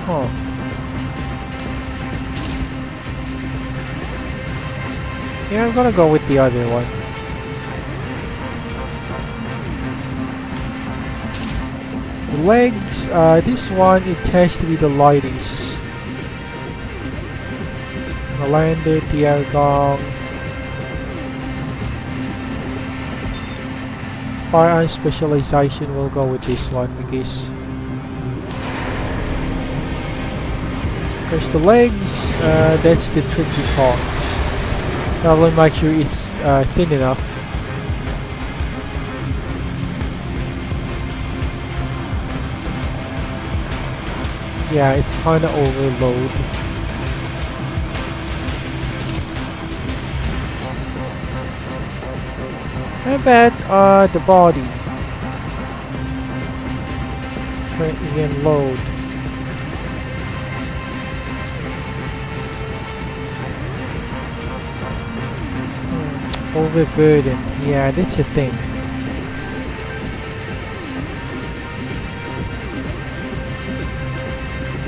Speaker 1: Oh. Yeah, I'm gonna go with the other one. The legs, this one, it has to be the lightest. The lander, the air gong. Firearm specialization, will go with this one because there's the legs, that's the tricky part. Probably make sure it's thin enough. Yeah, it's kinda overload. How about the body? again load. Overburden. Yeah, that's the thing.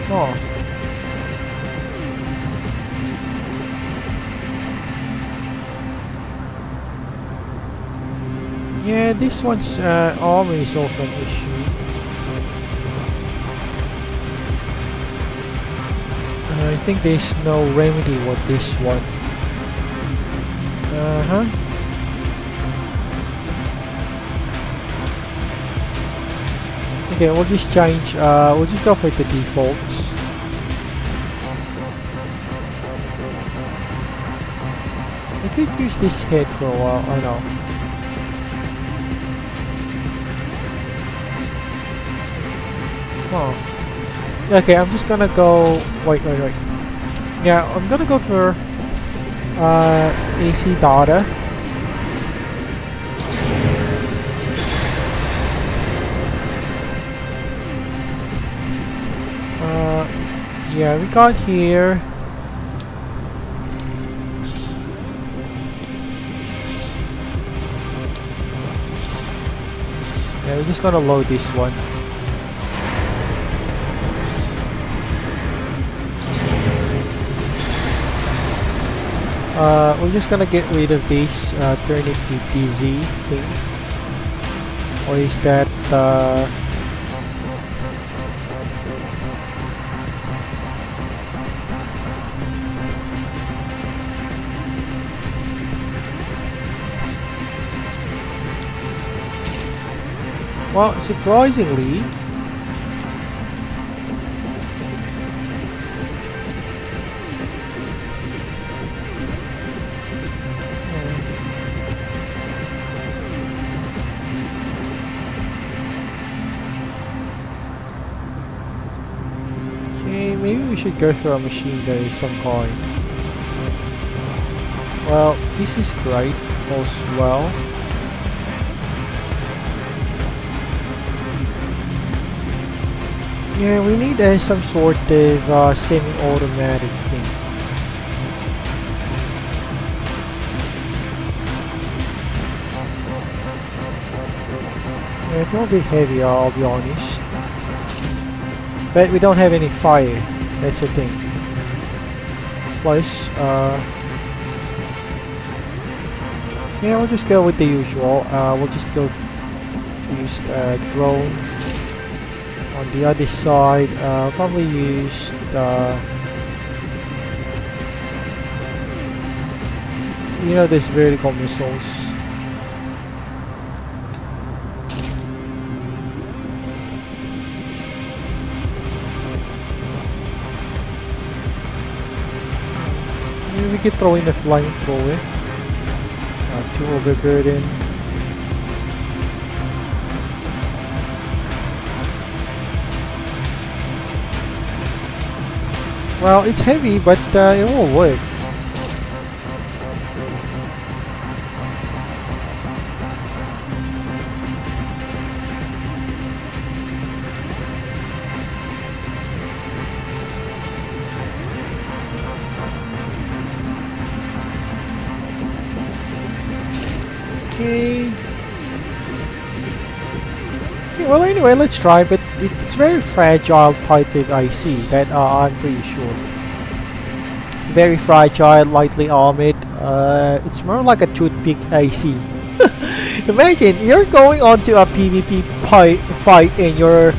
Speaker 1: Oh. Yeah, this one's armor is also an issue. I think there's no remedy with this one. Okay, we'll just change, we'll just go for the defaults. I could use this head for a while, I know. Oh. Okay, I'm just gonna go, wait. Yeah, I'm gonna go for AC data. Yeah, we got here. Yeah, we're just gonna load this one. We're just gonna get rid of this, turn it to DZ thing. Or is that, well, surprisingly, maybe we should go for a machine gun of some kind. Well, this is great as well. Yeah, we need some sort of semi-automatic thing. Yeah, it's a little bit heavier, I'll be honest. But we don't have any fire. That's the thing. Plus, yeah, we'll just go with the usual. We'll just go use drone. On the other side, probably use you know, these vertical missiles. Maybe we could throw in a flamethrower to overburden. Well, it's heavy, but it will work. Okay. Well, anyway, let's try, but it's very fragile type of IC, that I'm pretty sure. Very fragile, lightly armored. It's more like a toothpick IC. Imagine you're going onto a PvP fight and your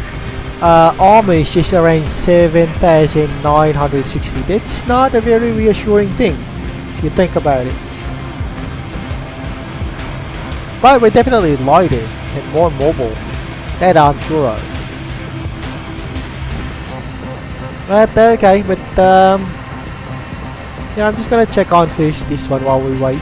Speaker 1: armor is just around 7,960. That's not a very reassuring thing if you think about it. But we're definitely lighter and more mobile. That I'm sure of. But okay, but yeah, I'm just gonna check on first this one while we wait.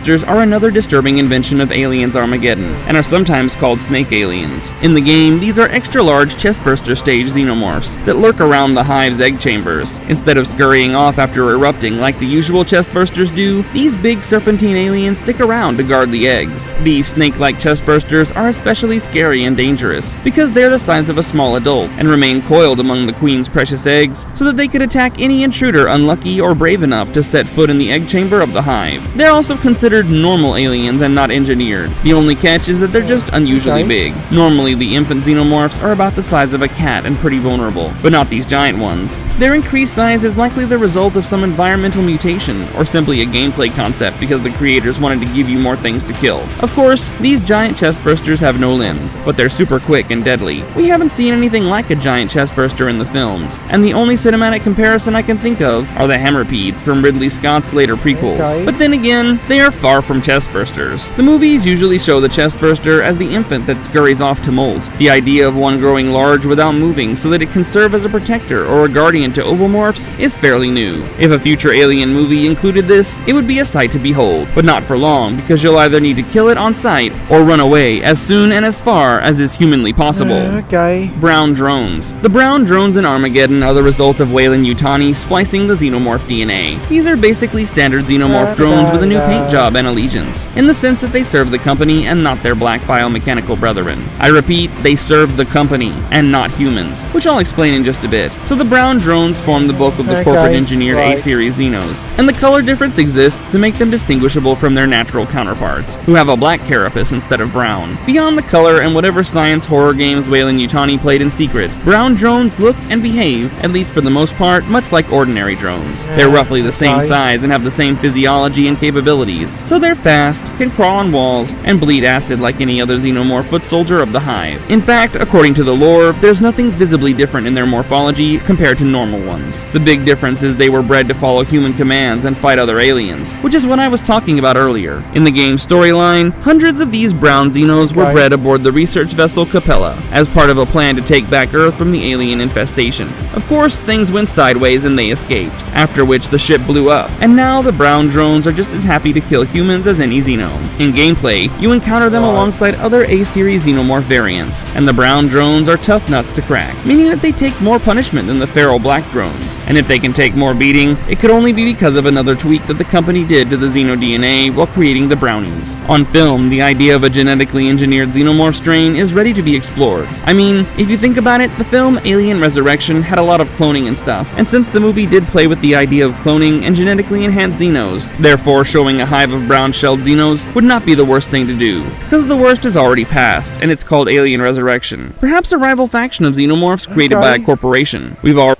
Speaker 5: raptors are another disturbing invention of Aliens Armageddon, and are sometimes called snake aliens. In the game, these are extra-large chestburster stage xenomorphs that lurk around the hive's egg chambers. Instead of scurrying off after erupting like the usual chestbursters do, these big serpentine aliens stick around to guard the eggs. These snake-like chestbursters are especially scary and dangerous, because they're the size of a small adult, and remain coiled among the queen's precious eggs, so that they could attack any intruder unlucky or brave enough to set foot in the egg chamber of the hive. They're also considered normal aliens and not engineered. The only catch is that they're just unusually big. Normally, the infant xenomorphs are about the size of a cat and pretty vulnerable, but not these giant ones. Their increased size is likely the result of some environmental mutation, or simply a gameplay concept because the creators wanted to give you more things to kill. Of course, these giant chestbursters have no limbs, but they're super quick and deadly. We haven't seen anything like a giant chestburster in the films, and the only cinematic comparison I can think of are the Hammerpedes from Ridley Scott's later prequels.
Speaker 1: Okay.
Speaker 5: But then again, they are far from chestbursters. The movies usually show the chestburster as the infant that scurries off to molt. The idea of one growing large without moving so that it can serve as a protector or a guardian to ovomorphs is fairly new. If a future Alien movie included this, it would be a sight to behold, but not for long, because you'll either need to kill it on sight or run away as soon and as far as is humanly possible.
Speaker 1: Okay.
Speaker 5: Brown drones. The brown drones in Armageddon are the result of Weyland-Yutani splicing the xenomorph DNA. These are basically standard xenomorph drones with a new paint job and allegiance, in the sense that they serve the company and not their black biomechanical brethren. I repeat, they serve the company and not humans, which I'll explain in just a bit. So the brown drones form the bulk of the corporate engineered A-series Xenos, and the color difference exists to make them distinguishable from their natural counterparts, who have a black carapace instead of brown. Beyond the color and whatever science horror games Weyland-Yutani played in secret, brown drones look and behave, at least for the most part, much like ordinary drones. They're roughly the same size and have the same physiology and capabilities, so they're fast, can crawl on walls, and bleed acid like any other xenomorph foot soldier of the hive. In fact, according to the lore, there's nothing visibly different in their morphology compared to normal ones. The big difference is they were bred to follow human commands and fight other aliens, which is what I was talking about earlier. In the game's storyline, hundreds of these brown xenos were bred aboard the research vessel Capella, as part of a plan to take back Earth from the alien infestation. Of course, things went sideways and they escaped, after which the ship blew up, and now the brown drones are just as happy to kill humans as any xeno. In gameplay, you encounter them alongside other A-series xenomorph variants, and the brown drones are tough nuts to crack, meaning that they take more punishment than the feral black drones, and if they can take more beating, it could only be because of another tweak that the company did to the xeno DNA while creating the brownies. On film, the idea of a genetically engineered xenomorph strain is ready to be explored. I mean, if you think about it, the film Alien Resurrection had a lot of cloning and stuff, and since the movie did play with the idea of cloning and genetically enhanced xenos, therefore showing a hive of brown-shelled xenos would not be the worst thing to do, because the worst is already past, and it's called Alien Resurrection. Perhaps a rival faction of xenomorphs created by a corporation. We've all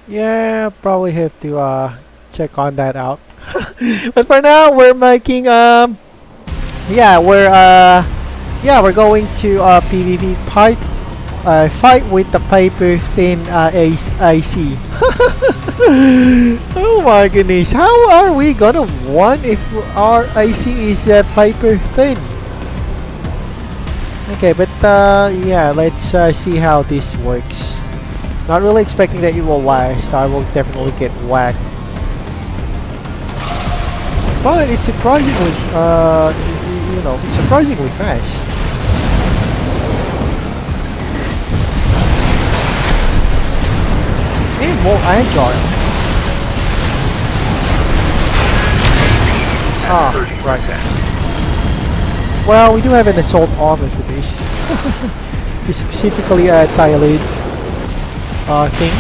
Speaker 1: Yeah, probably have to check on that out. But for now, we're making we're going to PvP pipe fight with the paper thin AC. Oh my goodness, how are we gonna win if our AC is paper thin? Okay, but yeah, let's see how this works. Not really expecting that it will last. I will definitely get whacked. But it's surprisingly, surprisingly fast. And more agile. Ah, right. Well, we do have an assault armor for this. It's specifically a tailored thing.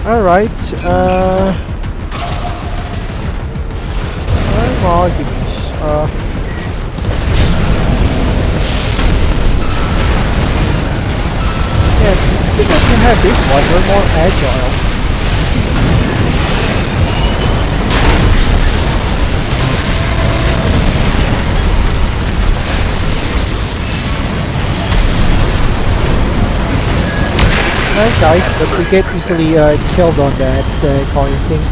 Speaker 1: Alright, oh my goodness. Yeah, it's good that you have this one, we're more agile. Okay, but we get easily killed on that kind of thing.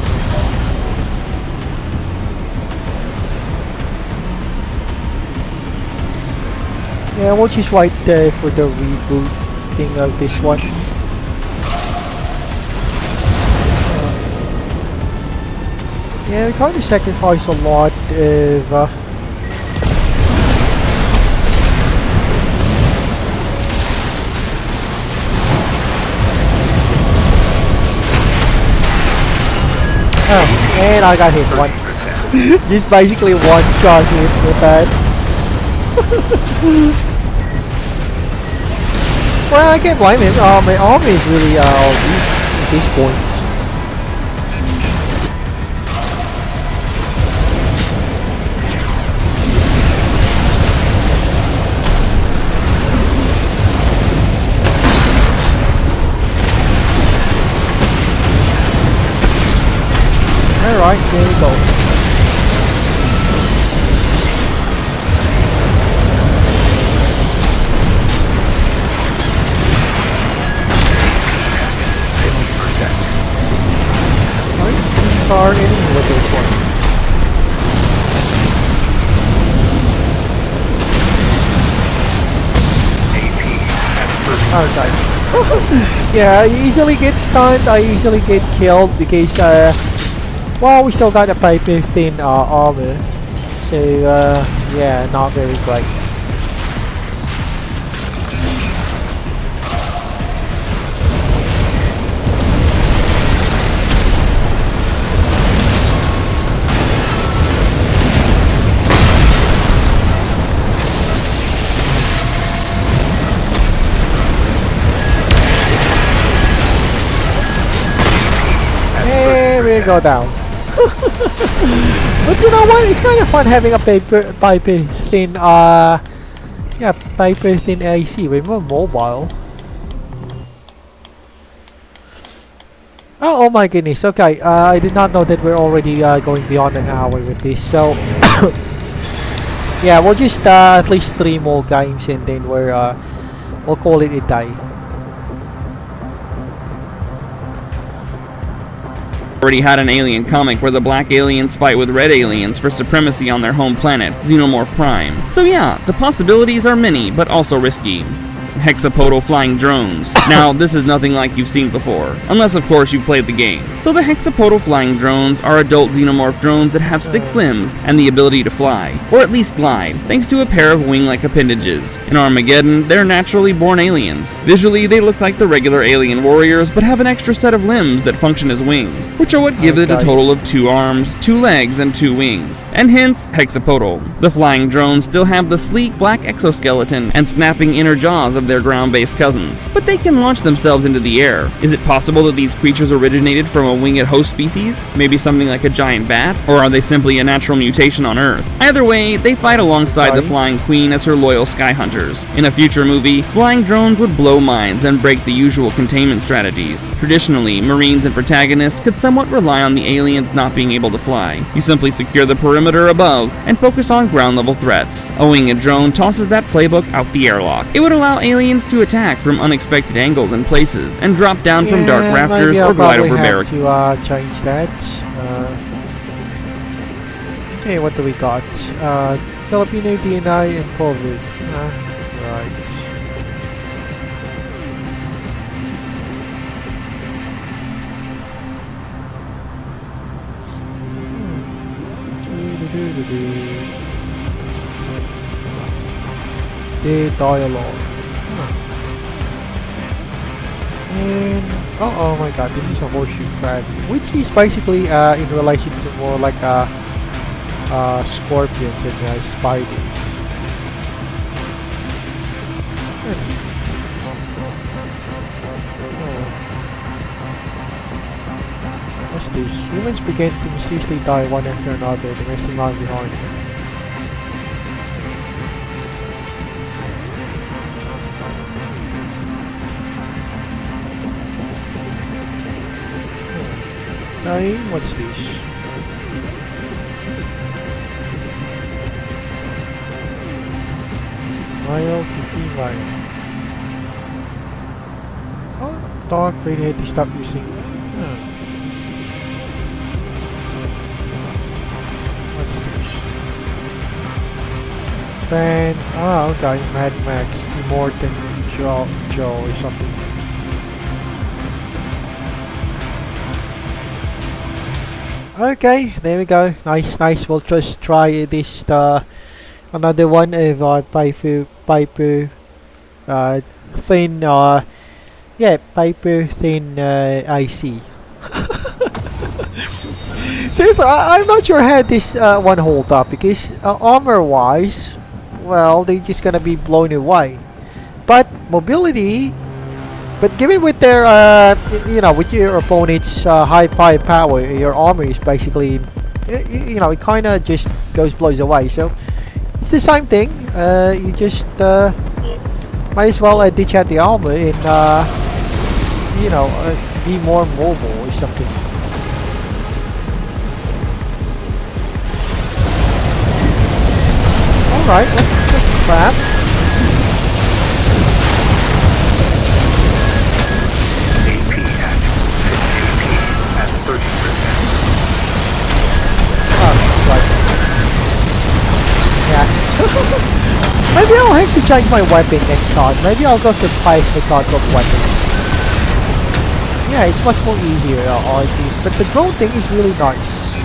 Speaker 1: Yeah, we'll just wait for the rebooting of this one. Yeah, we kind of sacrifice a lot of oh, and I got hit one.
Speaker 2: 30%.
Speaker 1: Just basically one shot hit with that. Well, I can't blame him. My army is really weak at this point. Alright, here we go. Are any with this one. Okay. Yeah, I easily get stunned, I easily get killed because well, we still got a paper thin armor. So yeah, not very great. Go down. But you know what? It's kind of fun having a paper thin yeah, paper thin AC with more mobile. Oh my goodness. Okay, I did not know that we're already going beyond an hour with this. So yeah, we'll just at least 3 more games and then we'll call it a day.
Speaker 5: Already had an alien comic where the black aliens fight with red aliens for supremacy on their home planet, Xenomorph Prime. So yeah, the possibilities are many, but also risky. Hexapodal flying drones. Now, this is nothing like you've seen before, unless of course you've played the game. So the hexapodal flying drones are adult xenomorph drones that have 6 limbs and the ability to fly, or at least glide, thanks to a pair of wing-like appendages. In Armageddon, they're naturally born aliens. Visually, they look like the regular alien warriors, but have an extra set of limbs that function as wings, which are what give it a total of 2 arms, 2 legs, and 2 wings, and hence hexapodal. The flying drones still have the sleek black exoskeleton and snapping inner jaws of their ground-based cousins, but they can launch themselves into the air. Is it possible that these creatures originated from a winged host species? Maybe something like a giant bat? Or are they simply a natural mutation on Earth? Either way, they fight alongside the Flying Queen as her loyal sky hunters. In a future movie, flying drones would blow minds and break the usual containment strategies. Traditionally, Marines and protagonists could somewhat rely on the aliens not being able to fly. You simply secure the perimeter above and focus on ground-level threats. A winged drone tosses that playbook out the airlock. It would allow aliens to attack from unexpected angles and places and drop down from dark rafters or glide over barricades.
Speaker 1: To change that. Okay, what do we got? Filipino DNI and COVID. Right. The dialogue. And oh my god, this is a horseshoe crab, which is basically in relation to more like scorpions and spiders. What's this? Humans began to mysteriously die one after another, the resting line behind them. What's this? Male to female. Oh, dog really had to stop using. What's this? Ben. Okay, Mad Max, Immortan Joe or something. Okay, there we go. Nice, nice. We'll just try this another one of paper thin paper thin IC. Seriously, I'm not sure how this one holds up because armor wise, well, they're just gonna be blown away. But mobility, but given with their with your opponent's high firepower, your armor is basically it kind of just blows away. So it's the same thing. You just might as well ditch out the armor and be more mobile or something. Alright, let's just grab.
Speaker 2: At 30%.
Speaker 1: Oh, right. Yeah. Maybe I'll have to change my weapon next time. Maybe I'll go for plasma type of weapons. Yeah, it's much more easier like this. But the drone thing is really nice.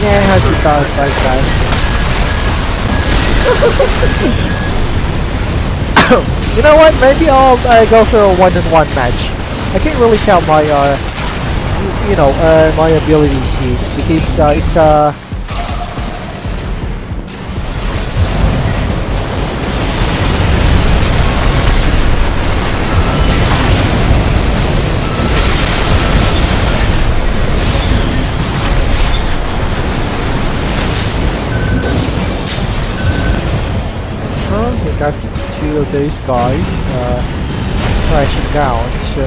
Speaker 1: Yeah, how's it does like that? You know what? Maybe I'll go for a one-on-one match. I can't really tell my my abilities here because it's got two of those guys crashing down, so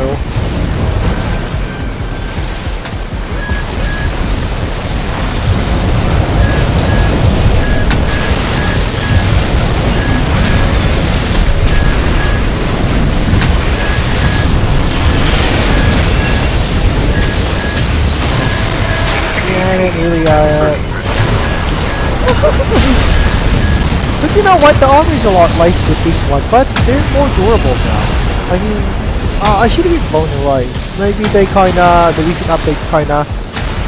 Speaker 1: yeah, I didn't really But you know what, the armor is a lot nicer with this one, but they're more durable now. I mean, I should have been blown away. Maybe they the recent updates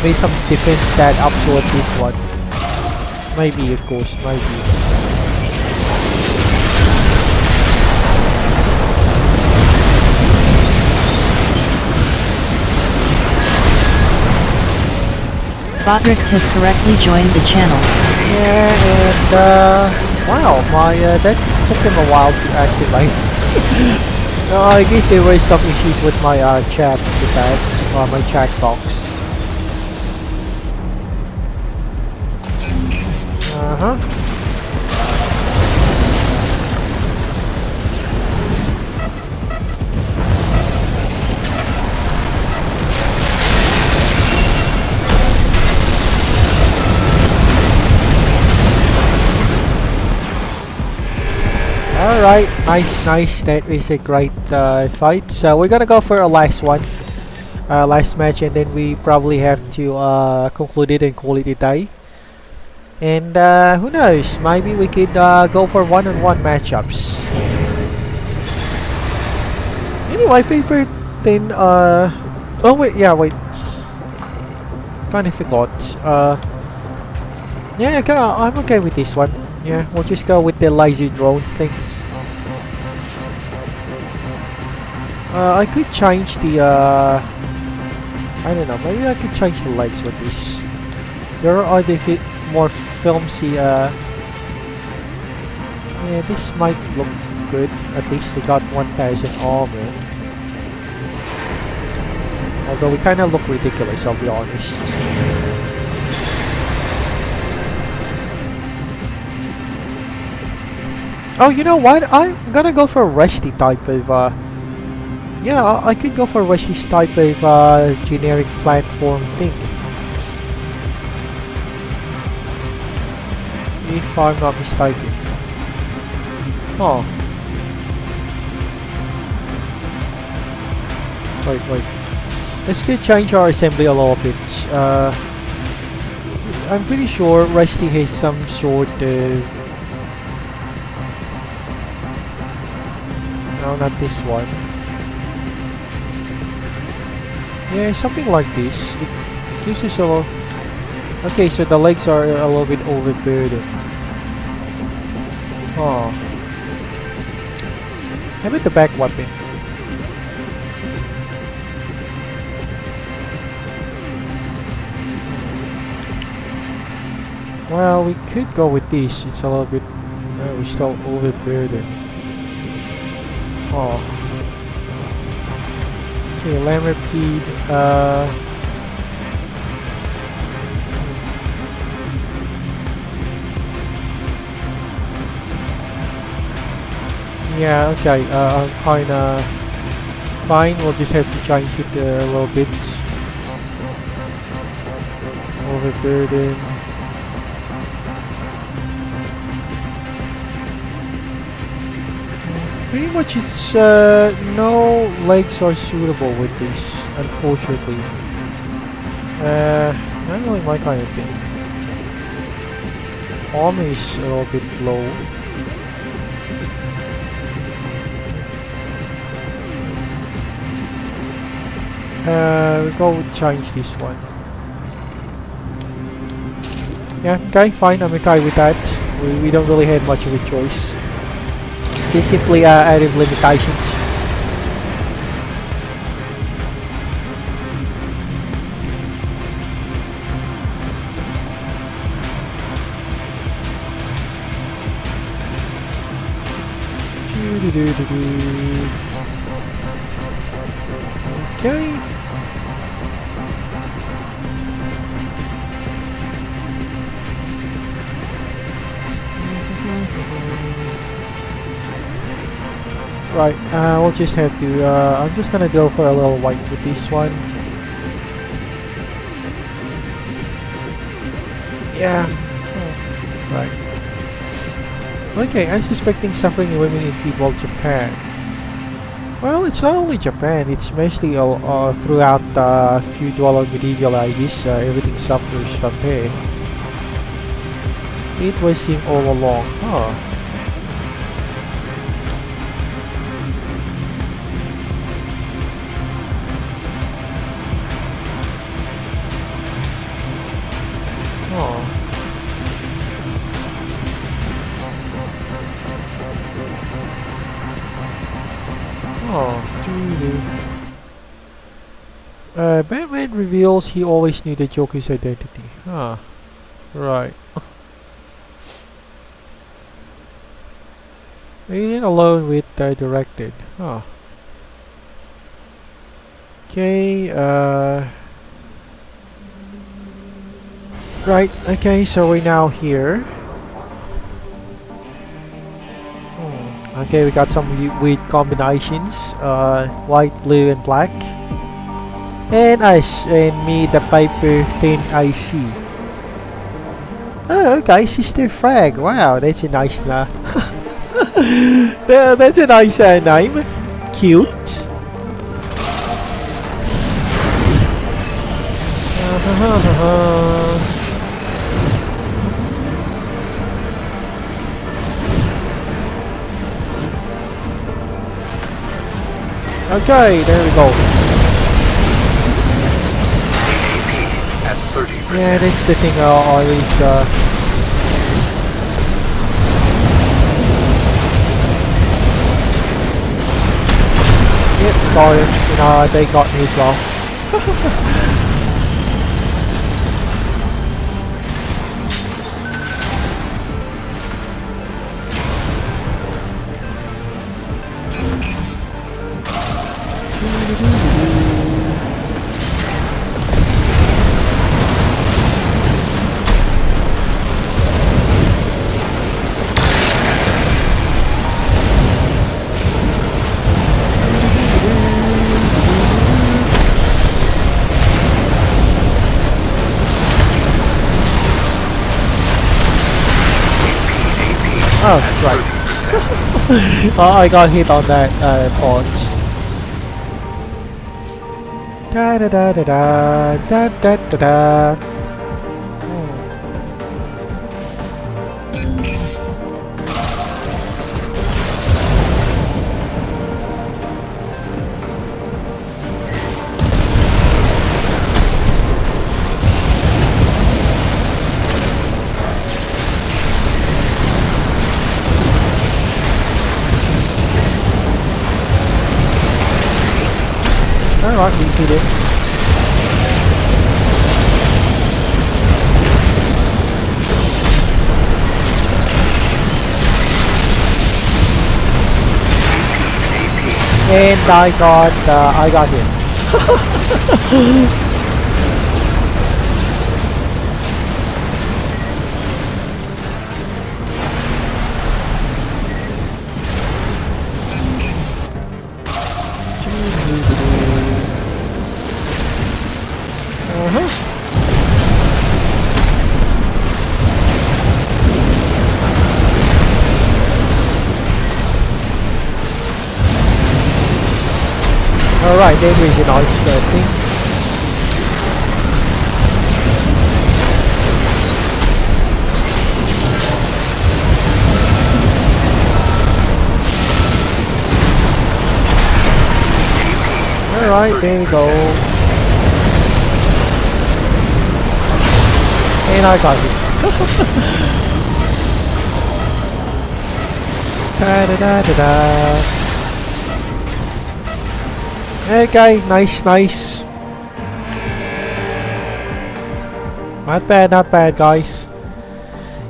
Speaker 1: made some defense that up toward this one. Maybe, of course, maybe.
Speaker 3: Botrix has correctly joined the channel.
Speaker 1: Yeah, and wow, that took them a while to activate. I guess there were some issues with my chat with that, my chat box. Alright, nice. That is a great fight. So we're gonna go for a last one, last match, and then we probably have to conclude it and call it a day. And who knows? Maybe we could go for one-on-one matchups. Anyway, paper then. Oh wait, yeah, wait. Kinda forgot. Yeah, okay, I'm okay with this one. Yeah, we'll just go with the laser drone things. I could change the I don't know, maybe I could change the legs with this. There are the more filmy yeah, this might look good. At least we got 1000 armor. Although we kinda look ridiculous, I'll be honest. Oh, you know what? I'm gonna go for a rusty type of yeah, I could go for Wesley's type of generic platform thing. If I'm not mistaken. Oh. Wait. Let's go change our assembly a little bit. I'm pretty sure Rusty has some sort of... No, not this one. Yeah, something like this. It gives us a little... Okay, so the legs are a little bit overburdened. Oh. How about the back weapon? Well, we could go with this. It's a little bit... No, we're still overburdened. Oh. Okay, Lamropede. Yeah, okay. I'm kinda fine. We'll just have to change it a little bit. Overburden. Pretty much it's no legs are suitable with this, unfortunately. Not really my kind of thing. Arm is a little bit low. We'll go change this one. Yeah, okay, fine, I'm okay with that. We don't really have much of a choice. It's simply out of limitations. Okay. Right, we'll just have to, I'm just gonna go for a little white with this one. Yeah. Oh, right. Okay, unsuspecting suffering in women in feudal Japan. Well, it's not only Japan, it's mostly throughout feudal and medieval ages. Everything suffers from there. It was seen all along. Huh. Batman reveals he always knew the Joker's identity. Huh. Right. Alien alone with directed. Huh. Okay, right, okay, so we're now here. Okay, we got some weird combinations. White, blue, and black. And us, and me, the Piper Thin IC. Oh, okay, Sister Frag. Wow, that's a nice name. That's a nice name. Cute. Okay, there we go.
Speaker 2: At 30%.
Speaker 1: Yeah, that's the thing I always yep, got him. You know, they got me as well. Oh, right. I got hit on that part. Da da da da da da da da da. Alright, we did it. And I got him. Alright, there is a nice thing. Alright, there we go. And I got it. Da da da da da. Okay, nice. Not bad, guys.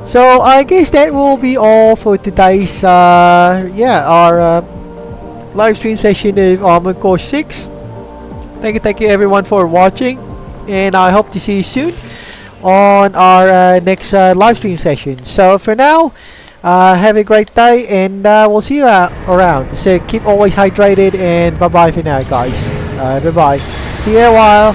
Speaker 1: So I guess that will be all for today's our live stream session of Armored Core 6. Thank you everyone for watching, and I hope to see you soon on our next live stream session. So for now, have a great day, and we'll see you around. So keep always hydrated, and bye bye for now, guys. Bye bye. See you in a while.